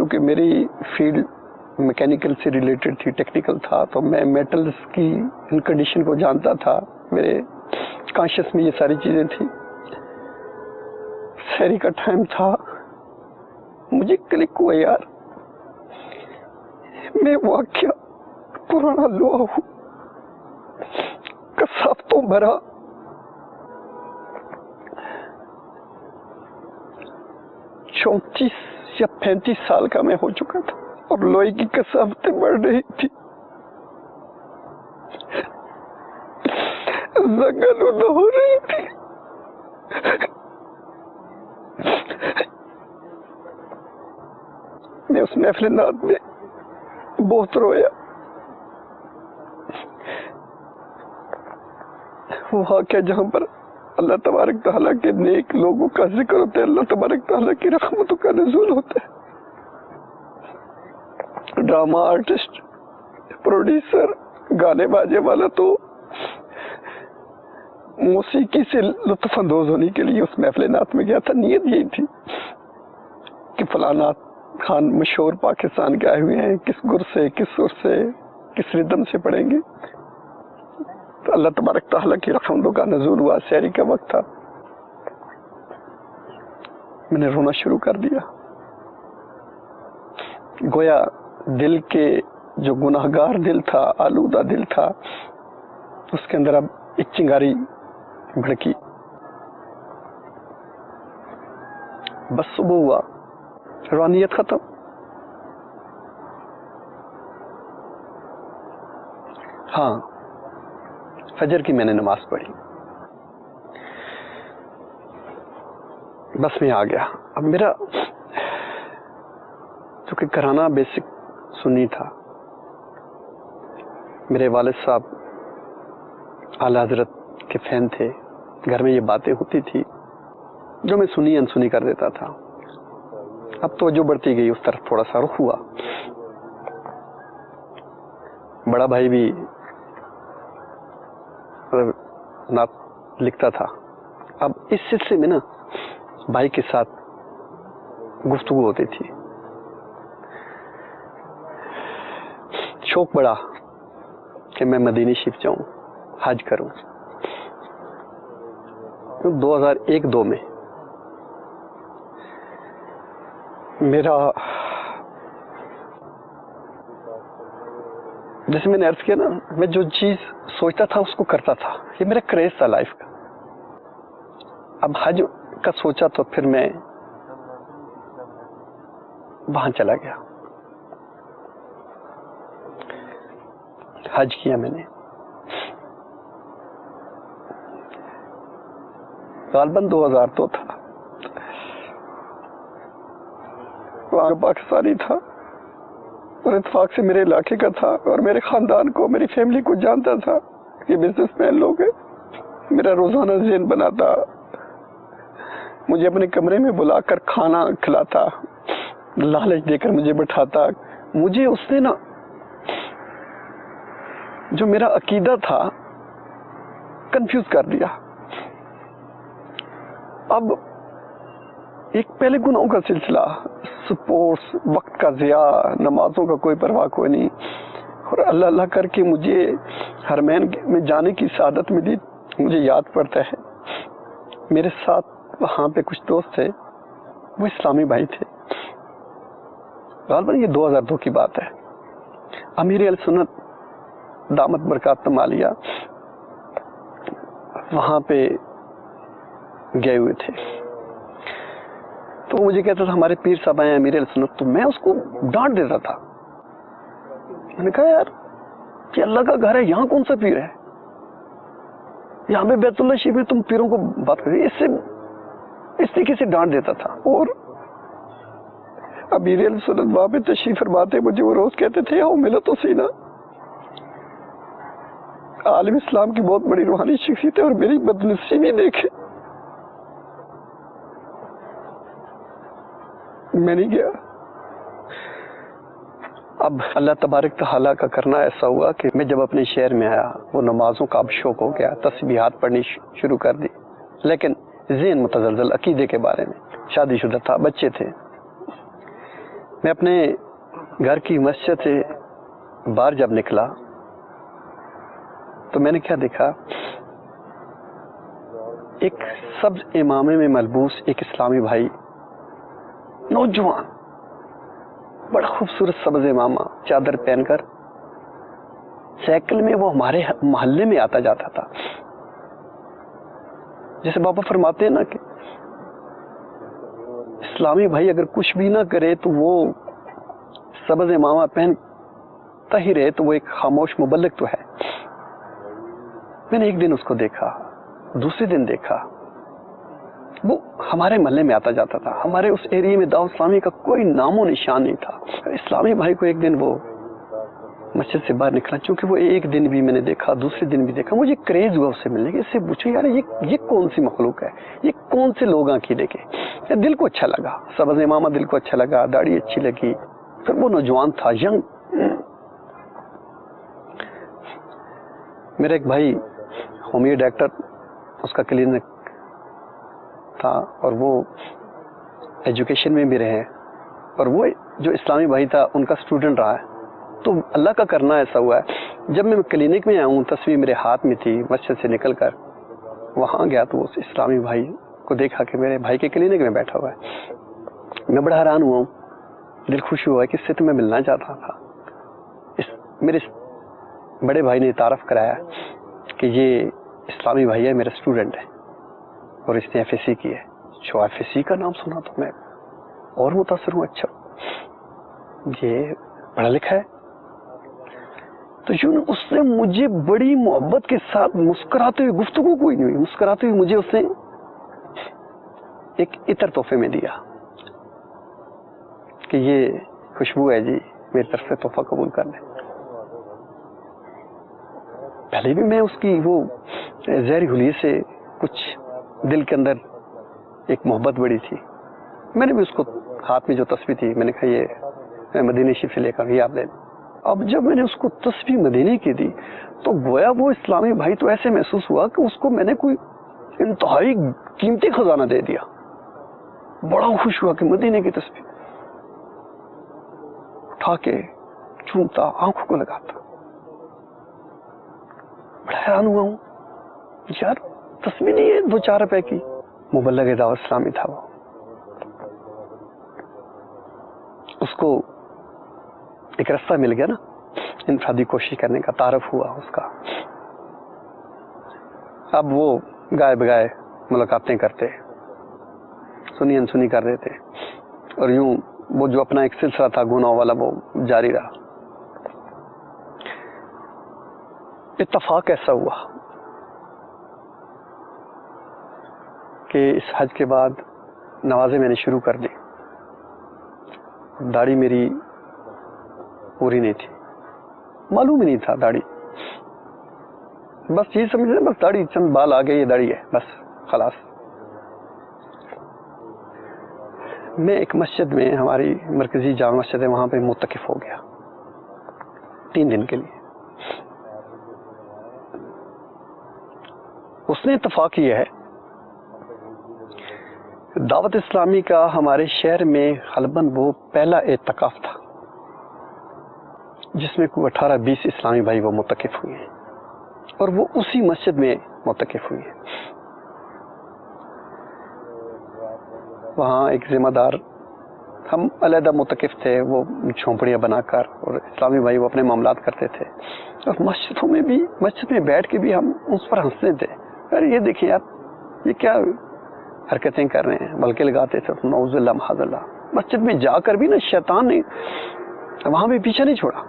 چونکہ میری فیلڈ میکینیکل سے ریلیٹڈ تھی، ٹیکنیکل تھا، تو میں میٹلز کی ان کنڈیشن کو جانتا تھا، میرے کانشیس میں یہ ساری چیزیں تھیں. سحری کا ٹائم تھا، مجھے کلک ہوا یار میں واقعہ پرانا لوہا ہوں، کثافتوں بھرا. چونتیس یا 35 سال کا میں ہو چکا تھا اور لوہے کی کثافتیں بڑھ رہی تھی. زنگل ہو رہی تھی. میں اس محفل نعت میں بہت رویا. وہاں کیا جہاں پر اللہ تبارک تعالیٰ کے نیک لوگوں کا ذکر ہوتا ہے، اللہ تبارک تعالیٰ کی رحمتوں کا نزول ہوتا ہے. ڈرامہ آرٹسٹ، پروڈیوسر، گانے باجے والا تو موسیقی سے لطف اندوز ہونے کے لیے اس محفل نعت میں گیا تھا. نیت یہی تھی کہ فلاں نعت خان مشہور پاکستان کے آئے ہوئے ہیں، کس گر سے، کس سر سے، کس ردم سے پڑھیں گے. تو اللہ تبارک تعالیٰ کی رحمتوں کا نزول ہوا. سحری کا وقت تھا، میں نے رونا شروع کر دیا. گویا دل کے جو گناہگار دل تھا، آلودہ دل تھا، اس کے اندر اب ایک چنگاری بھڑکی. بس صبح ہوا، روحانیت ختم. ہاں، فجر کی میں نے نماز پڑھی، بس میں آ گیا. اب میرا چونکہ گھرانہ بیسک سنی تھا، میرے والد صاحب اعلی حضرت کے فین تھے، گھر میں یہ باتیں ہوتی تھی جو میں سنی انسنی کر دیتا تھا. اب توجہ بڑھتی گئی، اس طرف تھوڑا سا رخ ہوا. بڑا بھائی بھی نعت لکھتا تھا. اب اس سلسلے میں نا بھائی کے ساتھ گفتگو ہوتی تھی. شوق بڑا کہ میں مدینہ شریف جاؤں، حج کروں. 2001-2 میں میرا، جیسے میں نے عرض کیا نا، میں جو چیز سوچتا تھا اس کو کرتا تھا. یہ میرا کریز تھا لائف کا. اب حج کا سوچا تو پھر میں وہاں چلا گیا، حج کیا میں نے. غالباً 2002 تھا. وہاں پاکستانی تھا اور اتفاق سے میرے علاقے کا تھا اور میرے خاندان کو، میری فیملی کو جانتا تھا. یہ بزنس مین لوگ ہیں. میرا روزانہ ذہن بناتا، مجھے اپنے کمرے میں بلا کر کھانا کھلاتا، لالچ دے کر مجھے بٹھاتا. مجھے اس نے نا جو میرا عقیدہ تھا کنفیوز کر دیا. اب ایک پہلے گناہوں کا سلسلہ، سپورٹس، وقت کا ضیاع، نمازوں کا کوئی پرواہ کوئی نہیں، اور اللہ اللہ کر کے مجھے حرمین میں جانے کی سعادت ملی. مجھے یاد پڑتا ہے میرے ساتھ وہاں پہ کچھ دوست تھے، وہ اسلامی بھائی تھے. غالباً یہ 2002 کی بات ہے. امیر اہل سنت دامت برکاتہم عالیہ وہاں پہ گئے ہوئے تھے. تو وہ مجھے کہتا تھا ہمارے پیر صاحب آئے ہیں امیر اہل سنت. تو میں اس کو ڈانٹ دیتا تھا. میں نے کہا یار یہ اللہ کا گھر ہے، یہاں کون سا پیر ہے؟ یہاں پہ بیت اللہ شریف میں تم پیروں کو بات کر رہے. اس طریقے سے ڈانٹ دیتا تھا. اور امیر اہل سنت وہاں پہ تشریف فرماتے، مجھے وہ روز کہتے تھے آؤ ملو تو سینا. عالم اسلام کی بہت بڑی روحانی شخصیت ہے اور میری بدنصیبی دیکھے میں نہیں گیا. اب اللہ تبارک تعالیٰ کا کرنا ایسا ہوا کہ میں جب اپنے شہر میں آیا، وہ نمازوں کا اب شوق ہو گیا، تسبیحات پڑھنی شروع کر دی. لیکن ذہن متزلزل عقیدے کے بارے میں. شادی شدہ تھا، بچے تھے. میں اپنے گھر کی مسجد سے باہر جب نکلا تو میں نے کیا دیکھا، ایک سبز امامے میں ملبوس ایک اسلامی بھائی، نوجوان، بڑا خوبصورت سبز امامہ چادر پہن کر سائیکل میں وہ ہمارے محلے میں آتا جاتا تھا. جیسے بابا فرماتے ہیں نا کہ اسلامی بھائی اگر کچھ بھی نہ کرے تو وہ سبز امامہ پہنتا ہی رہے تو وہ ایک خاموش مبلغ تو ہے. میں نے ایک دن اس کو دیکھا، دوسرے دن دیکھا، وہ ہمارے محلے میں آتا جاتا تھا. ہمارے اس ایریے میں دعوت اسلامی کا کوئی نام و نشان نہیں تھا. اسلامی بھائی کو ایک دن وہ مسجد سے باہر نکلا، چونکہ وہ ایک دن بھی میں نے دیکھا، دوسرے دن بھی دیکھا، مجھے کریز ہوا اس سے ملنے کے. اس سے پوچھو یار یہ کون سی مخلوق ہے، یہ کون سے لوگ عقیدے کے. دل کو اچھا لگا، سبز امامہ دل کو اچھا لگا، داڑھی اچھی لگی. پھر وہ نوجوان تھا، ینگ. میرا ایک بھائی ہومیو ڈاکٹر، اس کا کلینک تھا اور وہ ایجوکیشن میں بھی رہے، اور وہ جو اسلامی بھائی تھا ان کا اسٹوڈنٹ رہا ہے. تو اللہ کا کرنا ایسا ہوا ہے، جب میں کلینک میں آیا ہوں تصویر میرے ہاتھ میں تھی، مسجد سے نکل کر وہاں گیا تو اس اسلامی بھائی کو دیکھا کہ میرے بھائی کے کلینک میں بیٹھا ہوا ہے. میں بڑا حیران ہوا ہوں، دل خوش ہوا کہ اس سے تو میں ملنا چاہتا تھا. میرے بڑے بھائی نے تعارف کرایا کہ یہ اسلامی بھائی ہے، میرا اسٹوڈنٹ ہے اور اس نے FSC کی ہے. جو FSC کا نام سنا تو میں اور متاثر ہوں. اچھا یہ پڑھا لکھا ہے. تو یوں اس نے مجھے بڑی محبت کے ساتھ مسکراتے ہوئے، گفتگو کوئی نہیں ہوئی، مسکراتے ہوئے مجھے اس نے ایک عطر تحفے میں دیا کہ یہ خوشبو ہے جی، میری طرف سے تحفہ قبول کر لیں. پہلے بھی میں اس کی وہ زہری حلیے سے کچھ دل کے اندر ایک محبت بڑی تھی. میں نے بھی اس کو ہاتھ میں جو تسبیح تھی میں نے کہا یہ مدینے شریف سے لے کر یہ آپ لے لیں. اب جب میں نے اس کو تسبیح مدینے کی دی تو گویا وہ اسلامی بھائی تو ایسے محسوس ہوا کہ اس کو میں نے کوئی انتہائی قیمتی خزانہ دے دیا. بڑا خوش ہوا کہ مدینے کی تسبیح اٹھا کے چومتا، آنکھوں کو لگاتا. بڑا حیران ہوا ہوں یار، تسبیح نہیں ہے 2-4 روپے کی. مبلغ دعوت اسلامی تھا وہ. اس کو ایک رستہ مل گیا نا انفرادی کوشش کرنے کا، تعارف ہوا اس کا. اب وہ گائے بگائے ملاقاتیں کرتے، سنی انسنی کر رہے تھے، اور یوں وہ جو اپنا ایک سلسلہ تھا گناہوں والا وہ جاری رہا. اتفاق ایسا ہوا کہ اس حج کے بعد نمازیں میں نے شروع کر دی. داڑھی میری پوری نہیں تھی، معلوم ہی نہیں تھا داڑھی. بس یہ سمجھ لیں بس داڑھی چند بال آ گئے، یہ داڑھی ہے بس خلاص. میں ایک مسجد میں، ہماری مرکزی جامع مسجد ہے، وہاں پہ متکف ہو گیا 3 دن کے لیے. اس نے اتفاق یہ ہے، دعوت اسلامی کا ہمارے شہر میں غالباً وہ پہلا اعتکاف تھا جس میں کوئی 18-20 اسلامی بھائی وہ متکف ہوئے ہیں، اور وہ اسی مسجد میں متکف ہوئے ہیں. وہاں ایک ذمہ دار، ہم علیحدہ متکف تھے، وہ جھونپڑیاں بنا کر، اور اسلامی بھائی وہ اپنے معاملات کرتے تھے. اور مسجدوں میں بھی، مسجد میں بیٹھ کے بھی ہم اس پر ہنستے تھے، ارے یہ دیکھیں یار یہ کیا حرکتیں کر رہے ہیں، بلکہ لگاتے تھے نعوذ باللہ معاذ اللہ. مسجد میں جا کر بھی نا شیطان نے وہاں بھی پیچھے نہیں چھوڑا.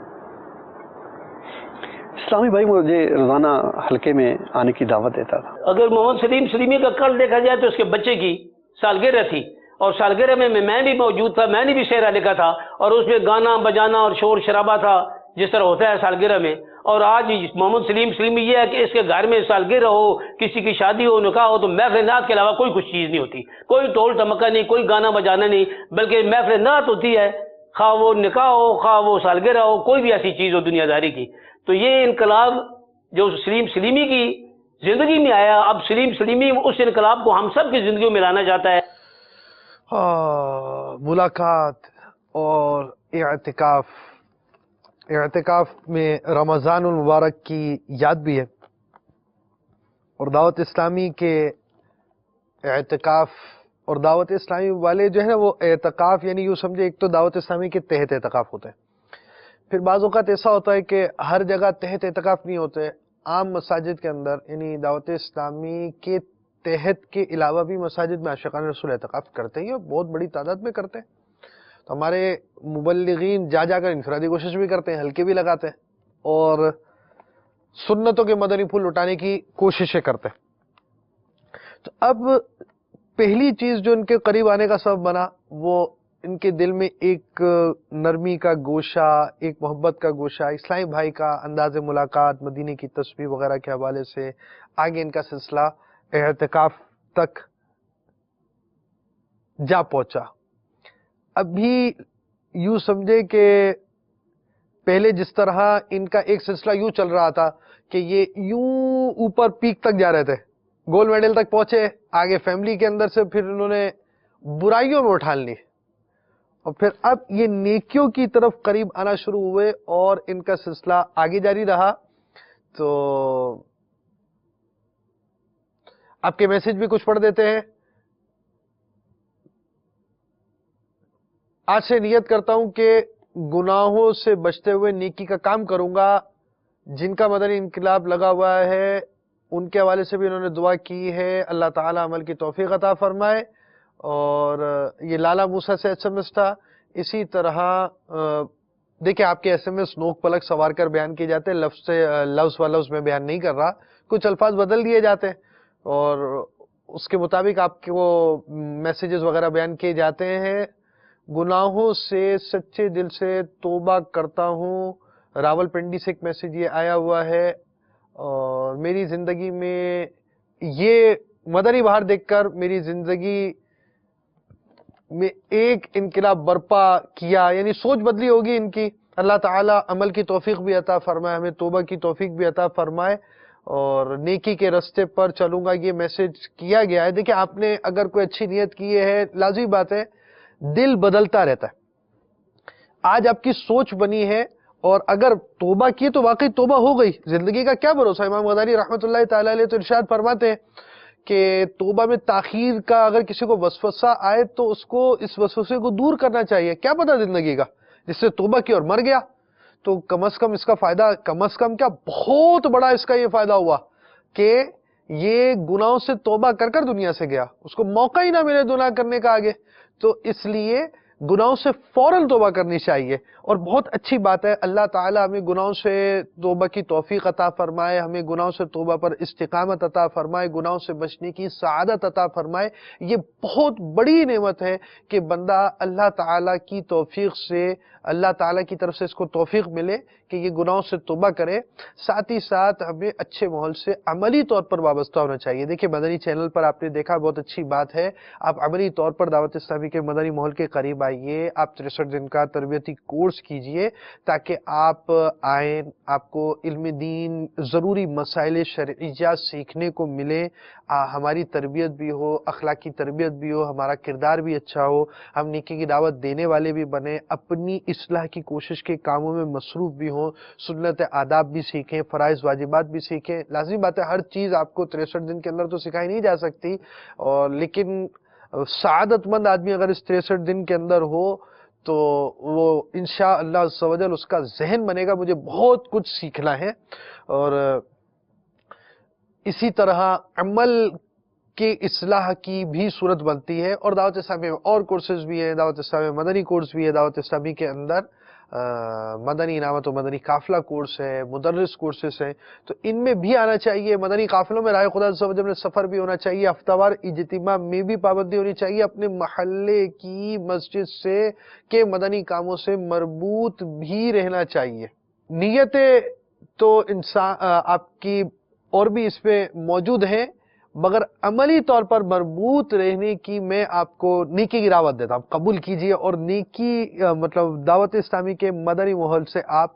اسلامی بھائی مجھے روزانہ حلقے میں آنے کی دعوت دیتا تھا. اگر محمد سلیم سلیمی کا کل دیکھا جائے تو اس کے بچے کی سالگرہ تھی، اور سالگرہ میں میں بھی موجود تھا، میں نے بھی شعرہ لکھا تھا، اور اس میں گانا بجانا اور شور شرابہ تھا جس طرح ہوتا ہے سالگرہ میں. اور آج محمد سلیم سلیمی یہ ہے کہ اس کے گھر میں سالگرہ ہو، کسی کی شادی ہو، نکاح ہو، تو محفل نعت کے علاوہ کوئی کچھ چیز نہیں ہوتی، کوئی ٹول ٹمکا نہیں، کوئی گانا بجانا نہیں، بلکہ محفل نعت ہوتی ہے، خواہ وہ نکاح ہو، خواہ وہ سالگرہ ہو، کوئی بھی ایسی چیز ہو دنیا داری کی. تو یہ انقلاب جو سلیم سلیمی کی زندگی میں آیا، اب سلیم سلیمی اس انقلاب کو ہم سب کی زندگیوں میں لانا چاہتا ہے. ملاقات اور اعتکاف میں رمضان المبارک کی یاد بھی ہے، اور دعوت اسلامی کے اعتکاف اور دعوت اسلامی والے جو ہے نا وہ اعتکاف یعنی یوں سمجھے ایک تو دعوت اسلامی کے تحت اعتکاف ہوتا ہے، پھر بعض اوقات ایسا ہوتا ہے کہ ہر جگہ تحت اعتکاف نہیں ہوتے، عام مساجد کے اندر یعنی دعوت اسلامی کے تحت کے علاوہ بھی مساجد میں عاشقان رسول اعتکاف کرتے ہیں اور بہت بڑی تعداد میں کرتے ہیں. تو ہمارے مبلغین جا جا کر انفرادی کوشش بھی کرتے ہیں، حلقے بھی لگاتے ہیں اور سنتوں کے مدنی پھول لٹانے کی کوششیں کرتے ہیں. تو اب پہلی چیز جو ان کے قریب آنے کا سبب بنا وہ ان کے دل میں ایک نرمی کا گوشہ، ایک محبت کا گوشہ، اسلامی بھائی کا انداز ملاقات، مدینے کی تسبیح وغیرہ کے حوالے سے آگے ان کا سلسلہ اعتکاف تک جا پہنچا. ابھی یوں سمجھے کہ پہلے جس طرح ان کا ایک سلسلہ یوں چل رہا تھا کہ یہ یوں اوپر پیک تک جا رہے تھے، گولڈ میڈل تک پہنچے، آگے فیملی کے اندر سے پھر انہوں نے برائیوں میں اٹھان لی، اور پھر اب یہ نیکیوں کی طرف قریب آنا شروع ہوئے اور ان کا سلسلہ آگے جاری رہا. تو آپ کے میسج بھی کچھ پڑھ دیتے ہیں. آج سے نیت کرتا ہوں کہ گناہوں سے بچتے ہوئے نیکی کا کام کروں گا. جن کا مدنی انقلاب لگا ہوا ہے ان کے حوالے سے بھی انہوں نے دعا کی ہے، اللہ تعالیٰ عمل کی توفیق عطا فرمائے. اور یہ لالا موسیٰ سے ایس ایم ایس تھا. اسی طرح دیکھیں آپ کے ایس ایم ایس نوک پلک سوار کر بیان کیے جاتے ہیں، لفظ و لفظ میں بیان نہیں کر رہا، کچھ الفاظ بدل دیے جاتے ہیں اور اس کے مطابق آپ کے وہ میسیجز وغیرہ بیان کیے جاتے ہیں. گناہوں سے سچے دل سے توبہ کرتا ہوں. راول پنڈی سے ایک میسیج یہ آیا ہوا ہے، اور میری زندگی میں یہ مدنی بہار دیکھ کر میری زندگی میں ایک انقلاب برپا کیا، یعنی سوچ بدلی ہوگی ان کی. اللہ تعالیٰ عمل کی توفیق بھی عطا فرمائے، ہمیں توبہ کی توفیق بھی عطا فرمائے اور نیکی کے راستے پر چلوں گا، یہ میسج کیا گیا ہے. دیکھیں آپ نے اگر کوئی اچھی نیت کی ہے، لازمی بات ہے دل بدلتا رہتا ہے. آج آپ کی سوچ بنی ہے اور اگر توبہ کی تو واقعی توبہ ہو گئی. زندگی کا کیا بھروسہ. امام غزالی رحمۃ اللہ تعالی علیہ تو ارشاد فرماتے ہیں کہ توبہ میں تاخیر کا اگر کسی کو وسوسہ آئے تو اس کو اس وسوسے کو دور کرنا چاہیے. کیا پتہ زندگی کا جس سے توبہ کی اور مر گیا تو کم از کم اس کا فائدہ، کم از کم کیا بہت بڑا اس کا یہ فائدہ ہوا کہ یہ گناہوں سے توبہ کر کر دنیا سے گیا، اس کو موقع ہی نہ ملے گناہ کرنے کا آگے. تو اس لیے گناہوں سے فوراً توبہ کرنی چاہیے. اور بہت اچھی بات ہے، اللہ تعالیٰ ہمیں گناہوں سے توبہ کی توفیق عطا فرمائے، ہمیں گناہوں سے توبہ پر استقامت عطا فرمائے، گناہوں سے بچنے کی سعادت عطا فرمائے. یہ بہت بڑی نعمت ہے کہ بندہ اللہ تعالیٰ کی توفیق سے، اللہ تعالیٰ کی طرف سے اس کو توفیق ملے کہ یہ گناہوں سے توبہ کرے. ساتھ ہی ساتھ ہمیں اچھے ماحول سے عملی طور پر وابستہ ہونا چاہیے. دیکھیں مدنی چینل پر آپ نے دیکھا بہت اچھی بات ہے، آپ عملی طور پر دعوت اسلامی کے مدنی ماحول کے قریب آئیے، آپ 63 دن کا تربیتی کورس کیجئے تاکہ آپ آئیں، آپ کو علم دین، ضروری مسائل شرعیہ سیکھنے کو ملے، ہماری تربیت بھی ہو، اخلاقی تربیت بھی ہو، ہمارا کردار بھی اچھا ہو، ہم نیکی کی دعوت دینے والے بھی بنیں، اپنی اصلاح کی کوشش کے کاموں میں مصروف بھی ہوں، سنت آداب بھی سیکھیں، فرائض واجبات بھی سیکھیں. لازمی بات ہے ہر چیز آپ کو 63 دن کے اندر تو سکھائی نہیں جا سکتی، اور لیکن سعادت مند آدمی اگر اس 63 دن کے اندر ہو تو وہ انشاءاللہ عز و جل اس کا ذہن بنے گا مجھے بہت کچھ سیکھنا ہے. اور اسی طرح عمل کی اصلاح کی بھی صورت بنتی ہے. اور دعوت اسلامی میں اور کورسز بھی ہیں، دعوت اسلامی میں مدنی کورس بھی ہے، دعوت اسلامی کے اندر مدنی انعامت و مدنی قافلہ کورس ہے، مدرس کورسز ہیں، تو ان میں بھی آنا چاہیے. مدنی قافلوں میں راہ خدا عز و جل میں سفر بھی ہونا چاہیے، ہفتہ وار اجتماع میں بھی پابندی ہونی چاہیے، اپنے محلے کی مسجد سے کے مدنی کاموں سے مربوط بھی رہنا چاہیے. نیتیں تو انسان آپ کی اور بھی اس پہ موجود ہیں، مگر عملی طور پر مربوط رہنے کی میں آپ کو نیکی کی دعوت دیتا ہوں. قبول کیجئے اور نیکی مطلب دعوت اسلامی کے مدنی ماحول سے آپ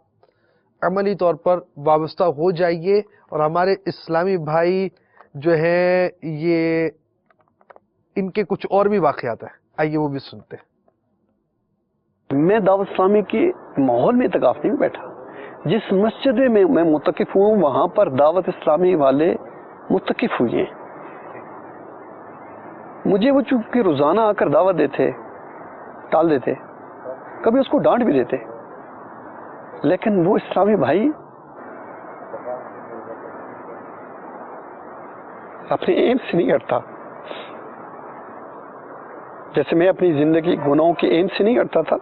عملی طور پر وابستہ ہو جائیے. اور ہمارے اسلامی بھائی جو ہیں یہ ان کے کچھ اور بھی واقعات ہیں، آئیے وہ بھی سنتے ہیں. میں دعوت اسلامی کے ماحول میں اعتکاف نہیں بیٹھا. جس مسجد میں میں متقف ہوں وہاں پر دعوت اسلامی والے متقف ہوئے ہیں. مجھے وہ چونکہ روزانہ آ کر دعوت دیتے، ٹال دیتے، کبھی اس کو ڈانٹ بھی دیتے، لیکن وہ اسلامی بھائی اپنے ایم سے نہیں ہٹتا. جیسے میں اپنی زندگی گناہوں کے ایم سے نہیں ہٹتا تھا،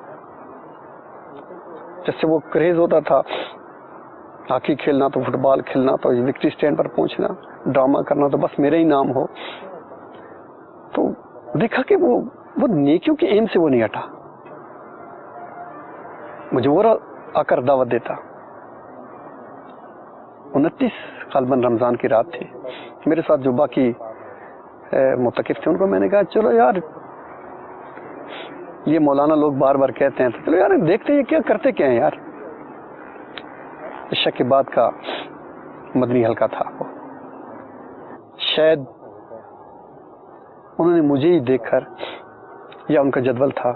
جیسے وہ کریز ہوتا تھا ہاکی کھیلنا تو فٹ بال کھیلنا تو وکٹری اسٹینڈ پر پہنچنا، ڈرامہ کرنا تو بس میرا ہی نام ہو، تو دیکھا کہ وہ نیکیوں کے ایم سے وہ نہیں ہٹا. مجھے وہ آ کر دعوت دیتا. 29 غالباً رمضان کی رات تھی. میرے ساتھ جو باقی متقف تھے ان کو میں نے کہا چلو یار یہ مولانا لوگ بار بار کہتے ہیں تو چلو یار دیکھتے ہیں کیا کرتے کیا ہیں یار. عشاء کے بعد کا مدنی حلقہ تھا. وہ شاید انہوں نے مجھے ہی دیکھ کر، یا ان کا جدول تھا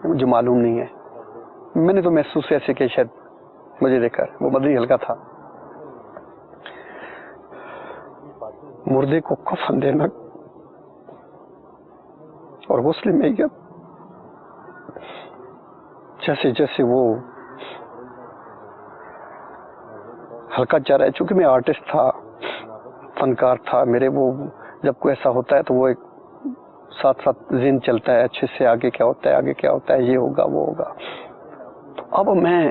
جو معلوم نہیں ہے، میں نے تو محسوس ایسے کہ شاید مجھے دیکھ کر وہ مدنی حلقہ تھا. مردے کو کفن دینا اور غسل میت، جیسے جیسے وہ حلقہ چل رہا ہے. چونکہ میں آرٹسٹ تھا، فنکار تھا، میرے وہ جب کوئی ایسا ہوتا ہے تو وہ ایک ساتھ ساتھ ذہن چلتا ہے اچھے سے، آگے کیا ہوتا ہے، آگے کیا ہوتا ہے، یہ ہوگا وہ ہوگا. تو اب میں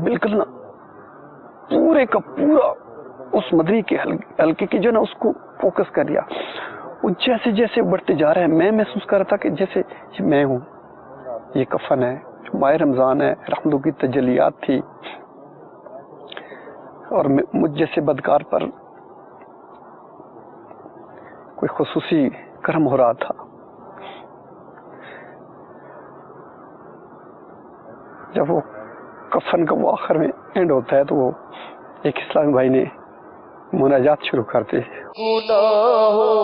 بالکل نا پورے کا پورا اس مدنی کے حلقے کی جو نا اس کو فوکس کر لیا. وہ جیسے جیسے بڑھتے جا رہے ہیں میں محسوس کر رہا تھا کہ جیسے میں ہوں، یہ کفن ہے، ماہ رمضان ہے، رحمتوں کی تجلیات تھی، اور مجھ جیسے بدکار پر کوئی خصوصی کرم ہو رہا تھا. جب وہ کفن کا وہ آخر میں اینڈ ہوتا ہے تو وہ ایک اسلامی بھائی نے مناجات شروع کرتے ہیں. گناہوں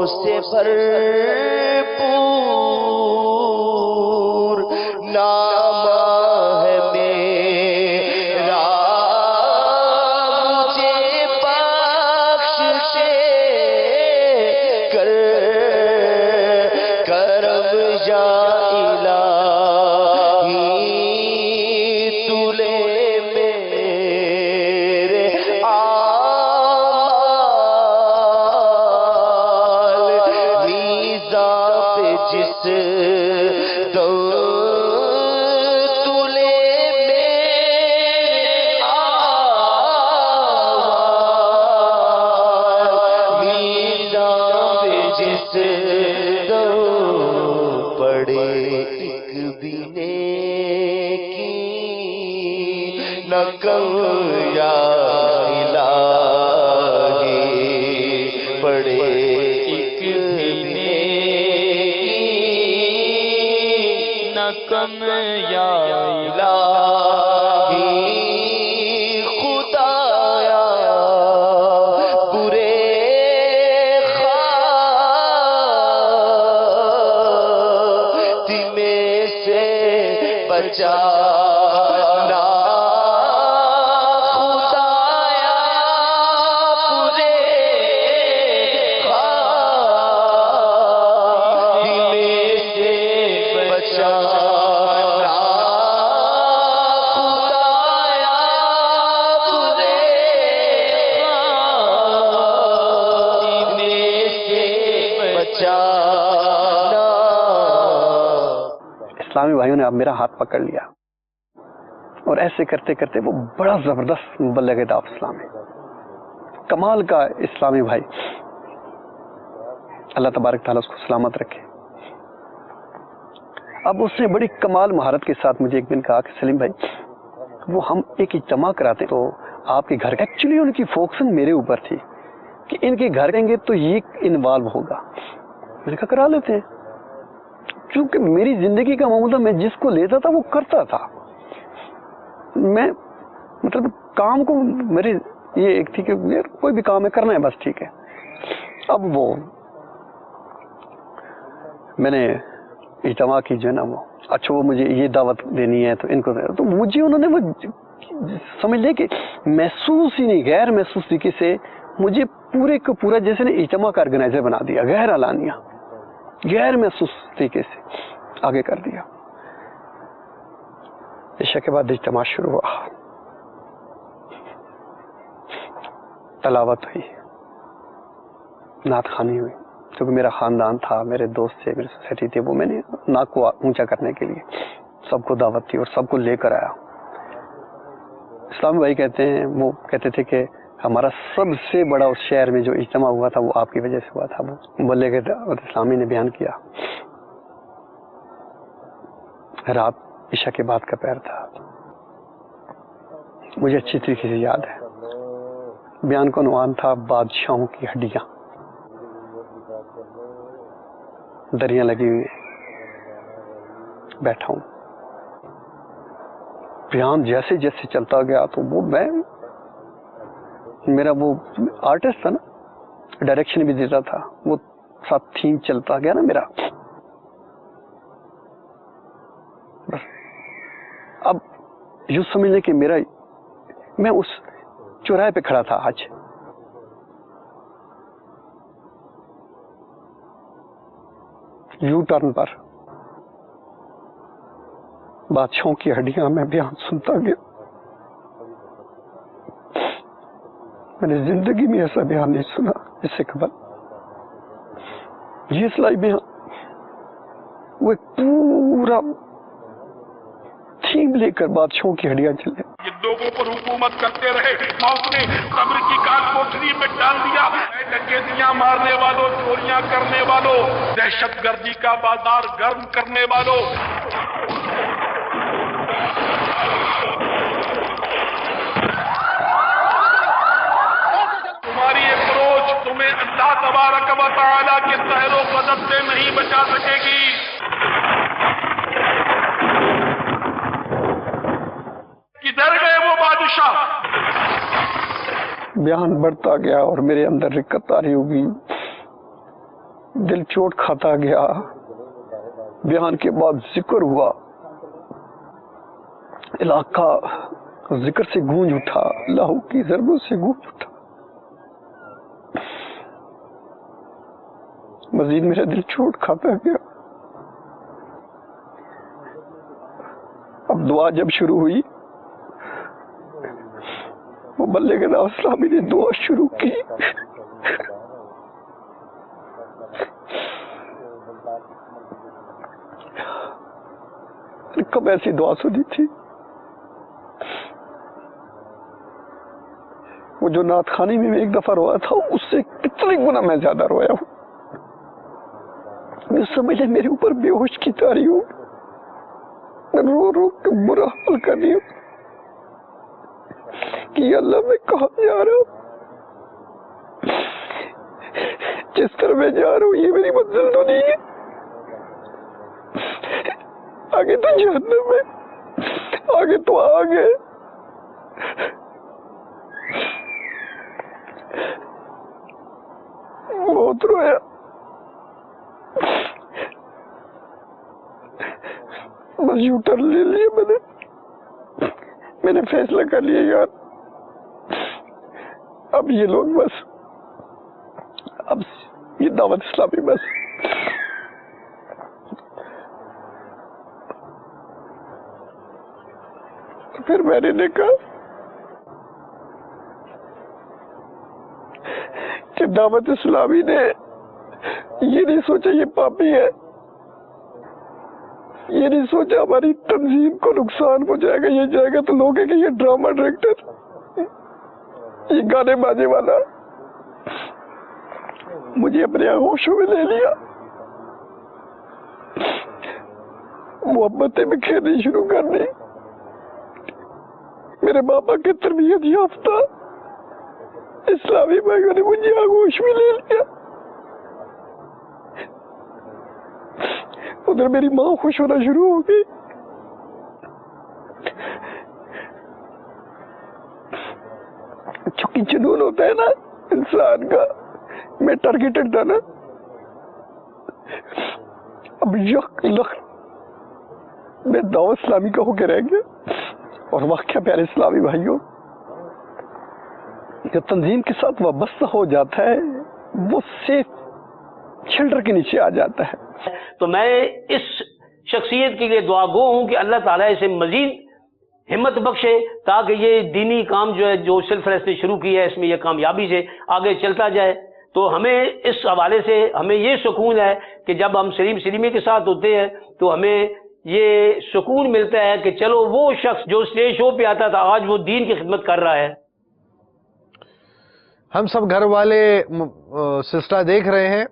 سے بھرپور نام ہے میرا، مجھے بخش کر کرم یا الہی، تو لے میرے جس دم تلے میں میزان جس دم پڑے ایک بھی نیکی نہ کم یا الہی، پڑے ایک بھی کم یا الہی، خدایا برے خاتمے سے بچانا، خدایا برے خاتمے سے بچانا، اسلامی بھائیوں نے اب میرا ہاتھ پکڑ لیا اور ایسے کرتے کرتے وہ بڑا زبردست مبلغ دعوت اسلام ہے، کمال کا اسلامی بھائی، اللہ تبارک تعالیٰ اس کو سلامت رکھے. اب اس نے بڑی کمال مہارت کے ساتھ مجھے ایک دن کہا کہ سلیم بھائی وہ ہم ایک اجتماع کراتے تو آپ کے گھر، ایکچولی ان کی فوکسنگ میرے اوپر تھی کہ ان کے گھر گئیں گے تو یہ انوالو ہوگا. میں نے کہا کرا لیتے ہیں، چونکہ میری زندگی کا معاملہ میں جس کو لیتا تھا وہ کرتا تھا. میں مطلب کام کو میری یہ ایک تھی کہ کوئی بھی کام ہے کرنا ہے بس ٹھیک ہے. اب وہ میں نے اجتماع کی جو ہے نا وہ اچھا وہ مجھے یہ دعوت دینی ہے تو ان کو تو مجھے انہوں نے وہ سمجھ لے کہ محسوس ہی نہیں، غیر محسوس طریقے سے مجھے پورے کا پورا جیسے نا اجتماع کا آرگنائزر بنا دیا، غیر اعلانیہ، غیر محسوس طریقے سے آگے کر دیا۔ عشاء کے بعد اجتماع شروع ہوا، تلاوت ہوئی، نعت خوانی ہوئی، کیونکہ میرا خاندان تھا، میرے دوست تھے، میری سوسائٹی تھی، وہ میں نے ناک کو اونچا کرنے کے لیے سب کو دعوت دی اور سب کو لے کر آیا۔ اسلامی بھائی کہتے ہیں، وہ کہتے تھے کہ ہمارا سب سے بڑا اس شہر میں جو اجتماع ہوا تھا وہ آپ کی وجہ سے ہوا تھا۔ وہ بلے کے دعوت اسلامی نے بیان کیا، رات عشاء کے بعد کا پہر تھا، مجھے اچھی طریقے سے یاد ہے۔ بیان کا عنوان تھا بادشاہوں کی ہڈیاں، دریاں لگی ہوئی ہیں، بیٹھا ہوں، بیان جیسے جیسے چلتا گیا تو وہ میں میرا وہ آرٹسٹ تھا نا، ڈائریکشن بھی دیتا تھا، وہ ساتھ تھیم چلتا گیا نا میرا۔ بس اب یوں سمجھ لیں کہ میں اس چوراہے پہ کھڑا تھا آج، یو ٹرن پر، بادشاہوں کی ہڈیاں میں بیان سنتا گیا۔ میں نے زندگی میں ایسا بیان نہیں سنا اس سے قبل۔ یہ اسلائی بیان وہ ایک پورا تھیم لے کر بادشاہوں کی ہڈیاں چلے۔ یہ لوگوں پر حکومت کرتے رہے، موت نے قبر کی کال کوٹری میں ڈال دیا۔ ڈکیتیاں مارنے والوں، چوریاں کرنے والوں، دہشت گردی کا بازار گرم کرنے والوں، تمہاری اپروچ تمہیں اللہ تبارک و تعالیٰ کے سحر و غضب سے نہیں بچا سکے گی۔ کدھر گئے وہ بادشاہ؟ بیان بڑھتا گیا اور میرے اندر رکت طاری ہوگی، دل چوٹ کھاتا گیا۔ بیان کے بعد ذکر ہوا، علاقہ ذکر سے گونج اٹھا، اللہ کی ضربوں سے گونج اٹھا۔ مزید میرا دل چوٹ کھاتا گیا۔ اب دعا جب شروع ہوئی، مبلغ دعوت اسلامی نے دعا شروع کی۔ کب ایسی دعا سنی تھی؟ وہ جو نعت خوانی میں ایک دفعہ رویا تھا، اس سے کتنے گنا میں زیادہ رویا ہوں۔ میں سمجھ لیں میرے اوپر بے ہوش کی تاری ہوں، رو رو کے برا حال کر رہی ہوں کہ اللہ میں کہاں جا رہا ہوں، جس طرح میں جا رہا ہوں یہ میری منزل تو نہیں ہے، آگے تو جہنم ہے، آگے تو آگے۔ بہت رویا، بس یوں ٹرن لے لیا میں نے فیصلہ کر لیا یار، اب یہ لوگ بس، اب یہ دعوت اسلامی بس۔ پھر میں نے دیکھا کہ دعوت اسلامی نے یہ نہیں سوچا یہ پاپی ہے، یہ نہیں سوچا ہماری تنظیم کو نقصان پہنچائے گا، یہ جائے گا تو لوگ ہیں کہ یہ ڈرامہ ڈائریکٹر، یہ گانے باجے والا۔ مجھے اپنے ہوشوں میں لے لیا، محبتیں بکھیرنی شروع کر دی۔ میرے بابا کے تربیت یافتہ اسلامی بھائیوں نے مجھے آغوش میں لے لیا۔ ادھر میری ماں خوش ہونا شروع ہو گئی، چونکہ جنون ہوتا ہے نا انسان کا، میں ٹارگیٹڈ تھا نا۔ اب یک لخت میں دعوت اسلامی کا ہو کے رہ گیا. اور واقعہ پیارے اسلامی بھائیوں، جو تنظیم کے ساتھ وابستہ ہو جاتا ہے وہ سیف شیلٹر کے نیچے آ جاتا ہے. تو میں اس شخصیت کے لیے دعا گو ہوں کہ اللہ تعالیٰ اسے مزید ہمت بخشے تاکہ یہ دینی کام جو ہے، جو سلسلہ اس نے شروع کیا ہے، اس میں یہ کامیابی سے آگے چلتا جائے. تو ہمیں اس حوالے سے ہمیں یہ سکون ہے کہ جب ہم سلیمی کے ساتھ ہوتے ہیں تو ہمیں یہ سکون ملتا ہے کہ چلو وہ شخص جو اسٹیج شو پہ آتا تھا آج وہ دین کی خدمت کر رہا ہے. ہم سب گھر والے سلسلہ دیکھ رہے ہیں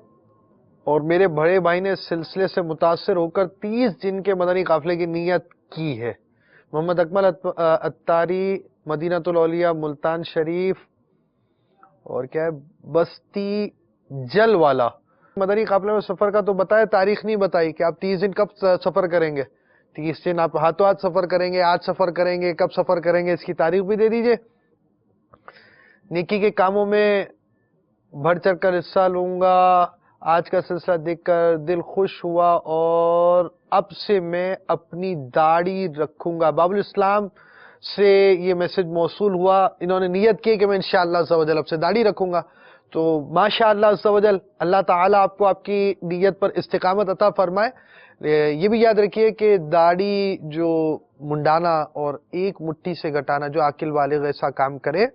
اور میرے بڑے بھائی نے سلسلے سے متاثر ہو کر 30 دن کے مدنی قافلے کی نیت کی ہے. محمد اکمل اتاری، مدینہ الاولیاء ملتان شریف، اور کیا ہے بستی جل والا. مدنی قافلے میں سفر کا تو بتائے، تاریخ نہیں بتائی کہ آپ 30 دن کب سفر کریں گے. 30 دن آپ ہاتھوں ہاتھ سفر کریں گے، آج سفر کریں گے، کب سفر کریں گے، اس کی تاریخ بھی دے دیجئے. نیکی کے کاموں میں بڑھ چڑھ کر حصہ لوں گا. آج کا سلسلہ دیکھ کر دل خوش ہوا اور اب سے میں اپنی داڑھی رکھوں گا. باب الاسلام سے یہ میسج موصول ہوا، انہوں نے نیت کی کہ میں انشاءاللہ عز و جل اب سے داڑھی رکھوں گا. تو ماشاءاللہ عز و جل اللہ تعالیٰ آپ کو آپ کی نیت پر استقامت عطا فرمائے. یہ بھی یاد رکھیے کہ داڑھی جو منڈانا اور ایک مٹھی سے گھٹانا، جو عاقل بالغ ایسا کام کرے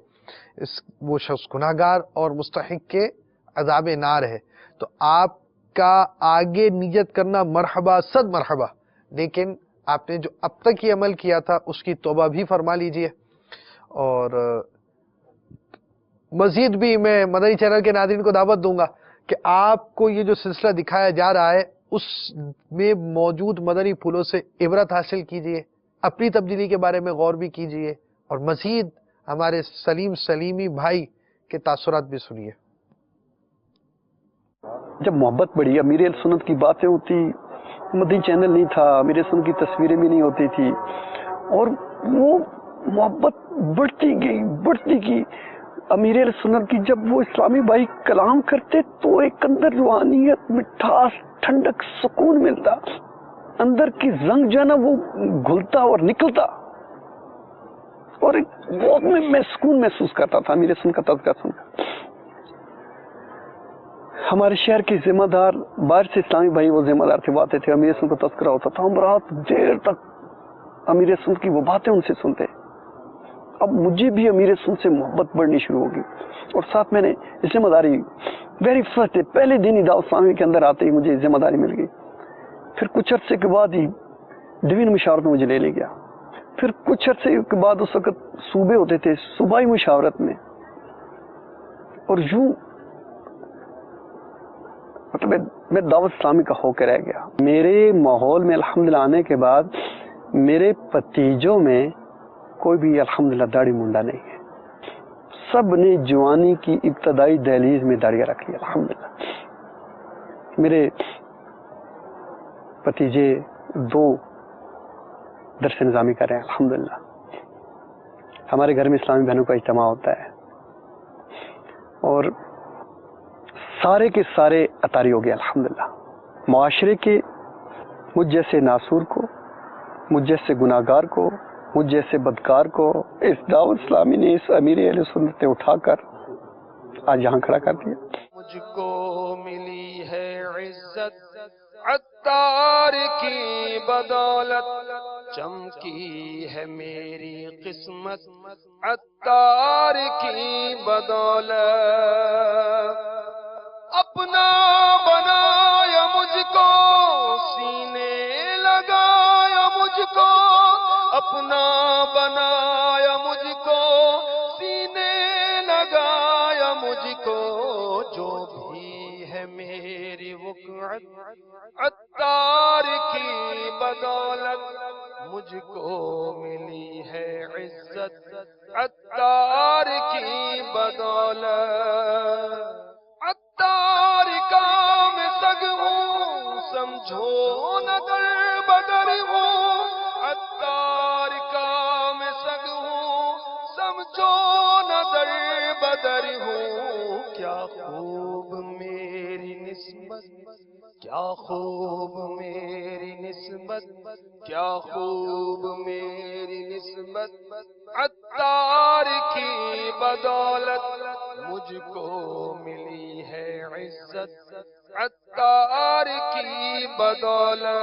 وہ شخص گناہگار اور مستحق کے عذاب نار ہے. تو آپ کا آگے نیت کرنا مرحبا صد مرحبا، لیکن آپ نے جو اب تک یہ عمل کیا تھا اس کی توبہ بھی فرما لیجئے. اور مزید بھی میں مدنی چینل کے ناظرین کو دعوت دوں گا کہ آپ کو یہ جو سلسلہ دکھایا جا رہا ہے اس میں موجود مدنی پھولوں سے عبرت حاصل کیجئے، اپنی تبدیلی کے بارے میں غور بھی کیجئے، اور مزید ہمارے سلیمی بھائی کے تاثرات بھی سنیے. جب محبت بڑھی، امیر سنت کی باتیں ہوتی، مدنی چینل نہیں تھا، امیر سنت کی تصویریں بھی نہیں ہوتی تھی، اور وہ محبت بڑھتی گئی. امیر سنت کی جب وہ اسلامی بھائی کلام کرتے تو ایک اندر روحانیت، مٹھاس، ٹھنڈک، سکون ملتا، اندر کی زنگ جو ہے نا وہ گھلتا اور نکلتا، اور بہت میں سکون محسوس کرتا تھا امیر سنت کا تذکرہ سن کر. ہمارے شہر کے ذمہ دار، باہر سے اسلامی بھائی وہ ذمہ دار تھے، وہ آتے تھے، امیر سنت کا تذکرہ ہوتا تھا، ہم رات دیر تک امیر سنت کی وہ باتیں ان سے سنتے. اب مجھے بھی امیر سنت سے محبت بڑھنی شروع ہوگی، اور ساتھ میں نے ذمہ داری ویری فرسٹ ڈے، پہلے دن ہی دعوت اسلامی کے اندر آتے ہی مجھے ذمہ داری مل گئی. پھر کچھ عرصے کے بعد ہی ڈوین مشاورت میں مجھے لے لے گیا. پھر کچھ عرصے کے بعد اس وقت صوبے ہوتے تھے، صوبائی مشاورت میں، اور یوں مطلب میں دعوت اسلامی کا ہو کے رہ گیا. میرے ماحول میں الحمدللہ آنے کے بعد میرے بھتیجوں میں کوئی بھی الحمدللہ داڑھی منڈا نہیں ہے. سب نے جوانی کی ابتدائی دہلیز میں داڑیاں رکھ لی الحمدللہ. میرے بھتیجے 2 درس نظامی کر رہے ہیں الحمدللہ. ہمارے گھر میں اسلامی بہنوں کا اجتماع ہوتا ہے، اور سارے کے سارے اطاری ہو گئے الحمدللہ. معاشرے کے مجھ جیسے ناسور کو، مجھ جیسے گناہگار کو، مجھ جیسے بدکار کو اس دعوت اسلامی نے، اس امیر اہل سنت نے اٹھا کر آج یہاں کھڑا کر دیا. مجھ کو ملی ہے عزت عطار کی بدولت، چمکی ہے میری قسمت عطار کی بدولت. اپنا بنایا مجھ کو، سینے لگایا مجھ کو، اپنا بنایا مجھ کو، سینے لگایا مجھ کو. جو بھی ہے میری وقعت عطار کی بدولت، مجھ کو ملی ہے عزت عطار کی بدولت. عطار کا میں سگ ہوں، سمجھو نہ در بدر ہوں. عطار کا میں سگ ہوں، سمجھو نہ در بدر ہوں. کیا خوب میری نسبت کیا خوب میری نسبت، کیا خوب میری نسبت، عطار کی بدولت مجھ کو ملی ہے عزت، عطار کی بدولت۔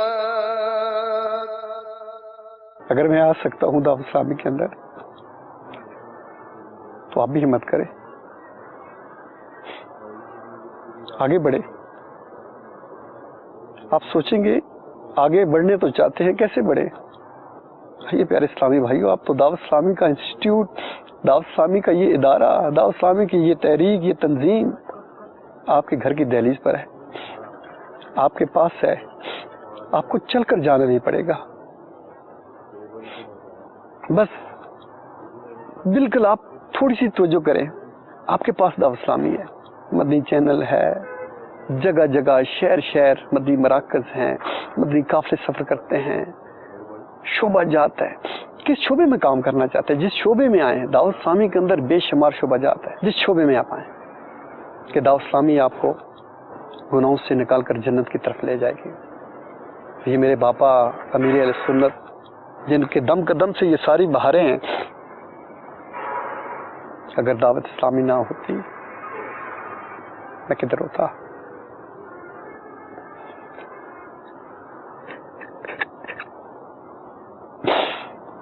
اگر میں آ سکتا ہوں دعوت اسلامی کے اندر تو آپ بھی ہمت کریں، آگے بڑھے۔ آپ سوچیں گے آگے بڑھنے تو چاہتے ہیں، کیسے بڑھے؟ یہ پیارے اسلامی بھائیو، آپ تو دعوت اسلامی کا انسٹیٹیوٹ، دعوت اسلامی کا یہ ادارہ، دعوت اسلامی کی یہ تحریک، یہ تنظیم آپ کے گھر کی دہلیز پر ہے، آپ کے پاس ہے، آپ کو چل کر جانا نہیں پڑے گا۔ بس بالکل آپ تھوڑی سی توجہ کریں، آپ کے پاس دعوت اسلامی ہے، مدنی چینل ہے، جگہ جگہ شہر شہر مدنی مراکز ہیں، مدنی قافلے سفر کرتے ہیں، شعبہ جات ہے۔ کس شعبے میں کام کرنا چاہتے ہیں، جس شعبے میں آئیں، دعوت اسلامی کے اندر بے شمار شعبہ جات ہے، جس شعبے میں آپ آئیں کہ دعوت اسلامی آپ کو گناہوں سے نکال کر جنت کی طرف لے جائے گی۔ یہ میرے باپا امیر اہل سنت، جن کے دم قدم سے یہ ساری بہاریں ہیں، اگر دعوت اسلامی نہ ہوتی میں کدھر ہوتا؟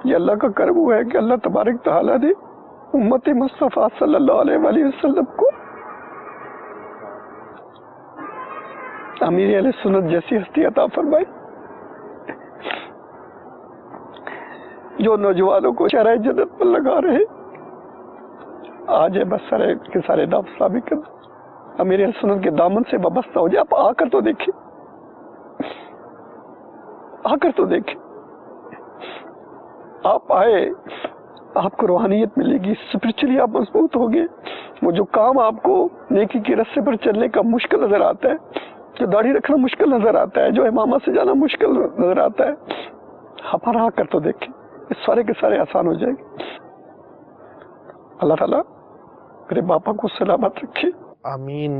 یہ اللہ کا کرم ہوا ہے کہ اللہ تبارک تعالیٰ نے امت مصطفیٰ صلی اللہ علیہ وآلہ وسلم کو امیر اہل سنت جیسی ہستی عطا فرمائی، جو نوجوانوں کو شرح جنت پر لگا رہے۔ آج ہے بس سارے دعوت اسلامی کے امیر اہل سنت کے دامن سے وابستہ ہو جائے۔ آپ آ کر تو دیکھیں، آ کر تو دیکھیں، آپ آئے، آپ کو روحانیت ملے گی، اسپرچولی آپ مضبوط ہوگے۔ وہ جو کام آپ کو نیکی کے رستے پر چلنے کا مشکل نظر آتا ہے، جو داڑھی رکھنا مشکل نظر آتا ہے، جو امامت سے جانا مشکل نظر آتا ہے، آپ آ کر تو دیکھیں، اس سارے کے سارے آسان ہو جائے گے۔ اللہ تعالیٰ میرے باپا کو سلامت رکھے۔ آمین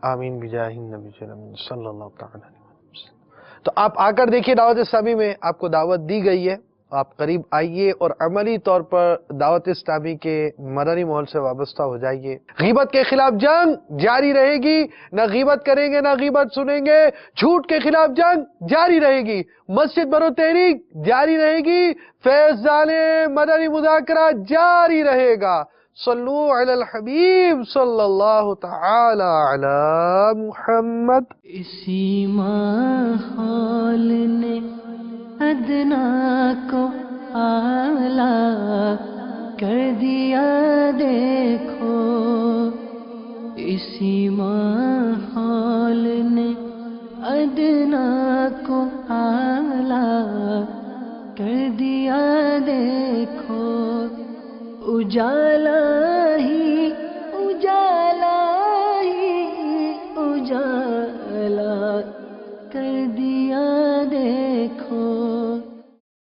آمین بجاہ النبی صلی اللہ تعالی علیہ وسلم۔ تو آپ آ کر دیکھیے، دعوت اسلامی میں آپ کو دعوت دی گئی ہے، آپ قریب آئیے اور عملی طور پر دعوت اسلامی کے مدنی ماحول سے وابستہ ہو جائیے۔ غیبت کے خلاف جنگ جاری رہے گی، نہ غیبت کریں گے نہ غیبت سنیں گے، جھوٹ کے خلاف جنگ جاری رہے گی، مسجد برو تحریک جاری رہے گی، فیضان مدنی مذاکرہ جاری رہے گا۔ صلو علی الحبیب صلی اللہ تعالی علی محمد۔ اسی ماحول نے ادنا کو اعلیٰ کر دیا دیکھو، اسی ماحول نے ادنا کو اعلیٰ کر دیا دیکھو، اجالا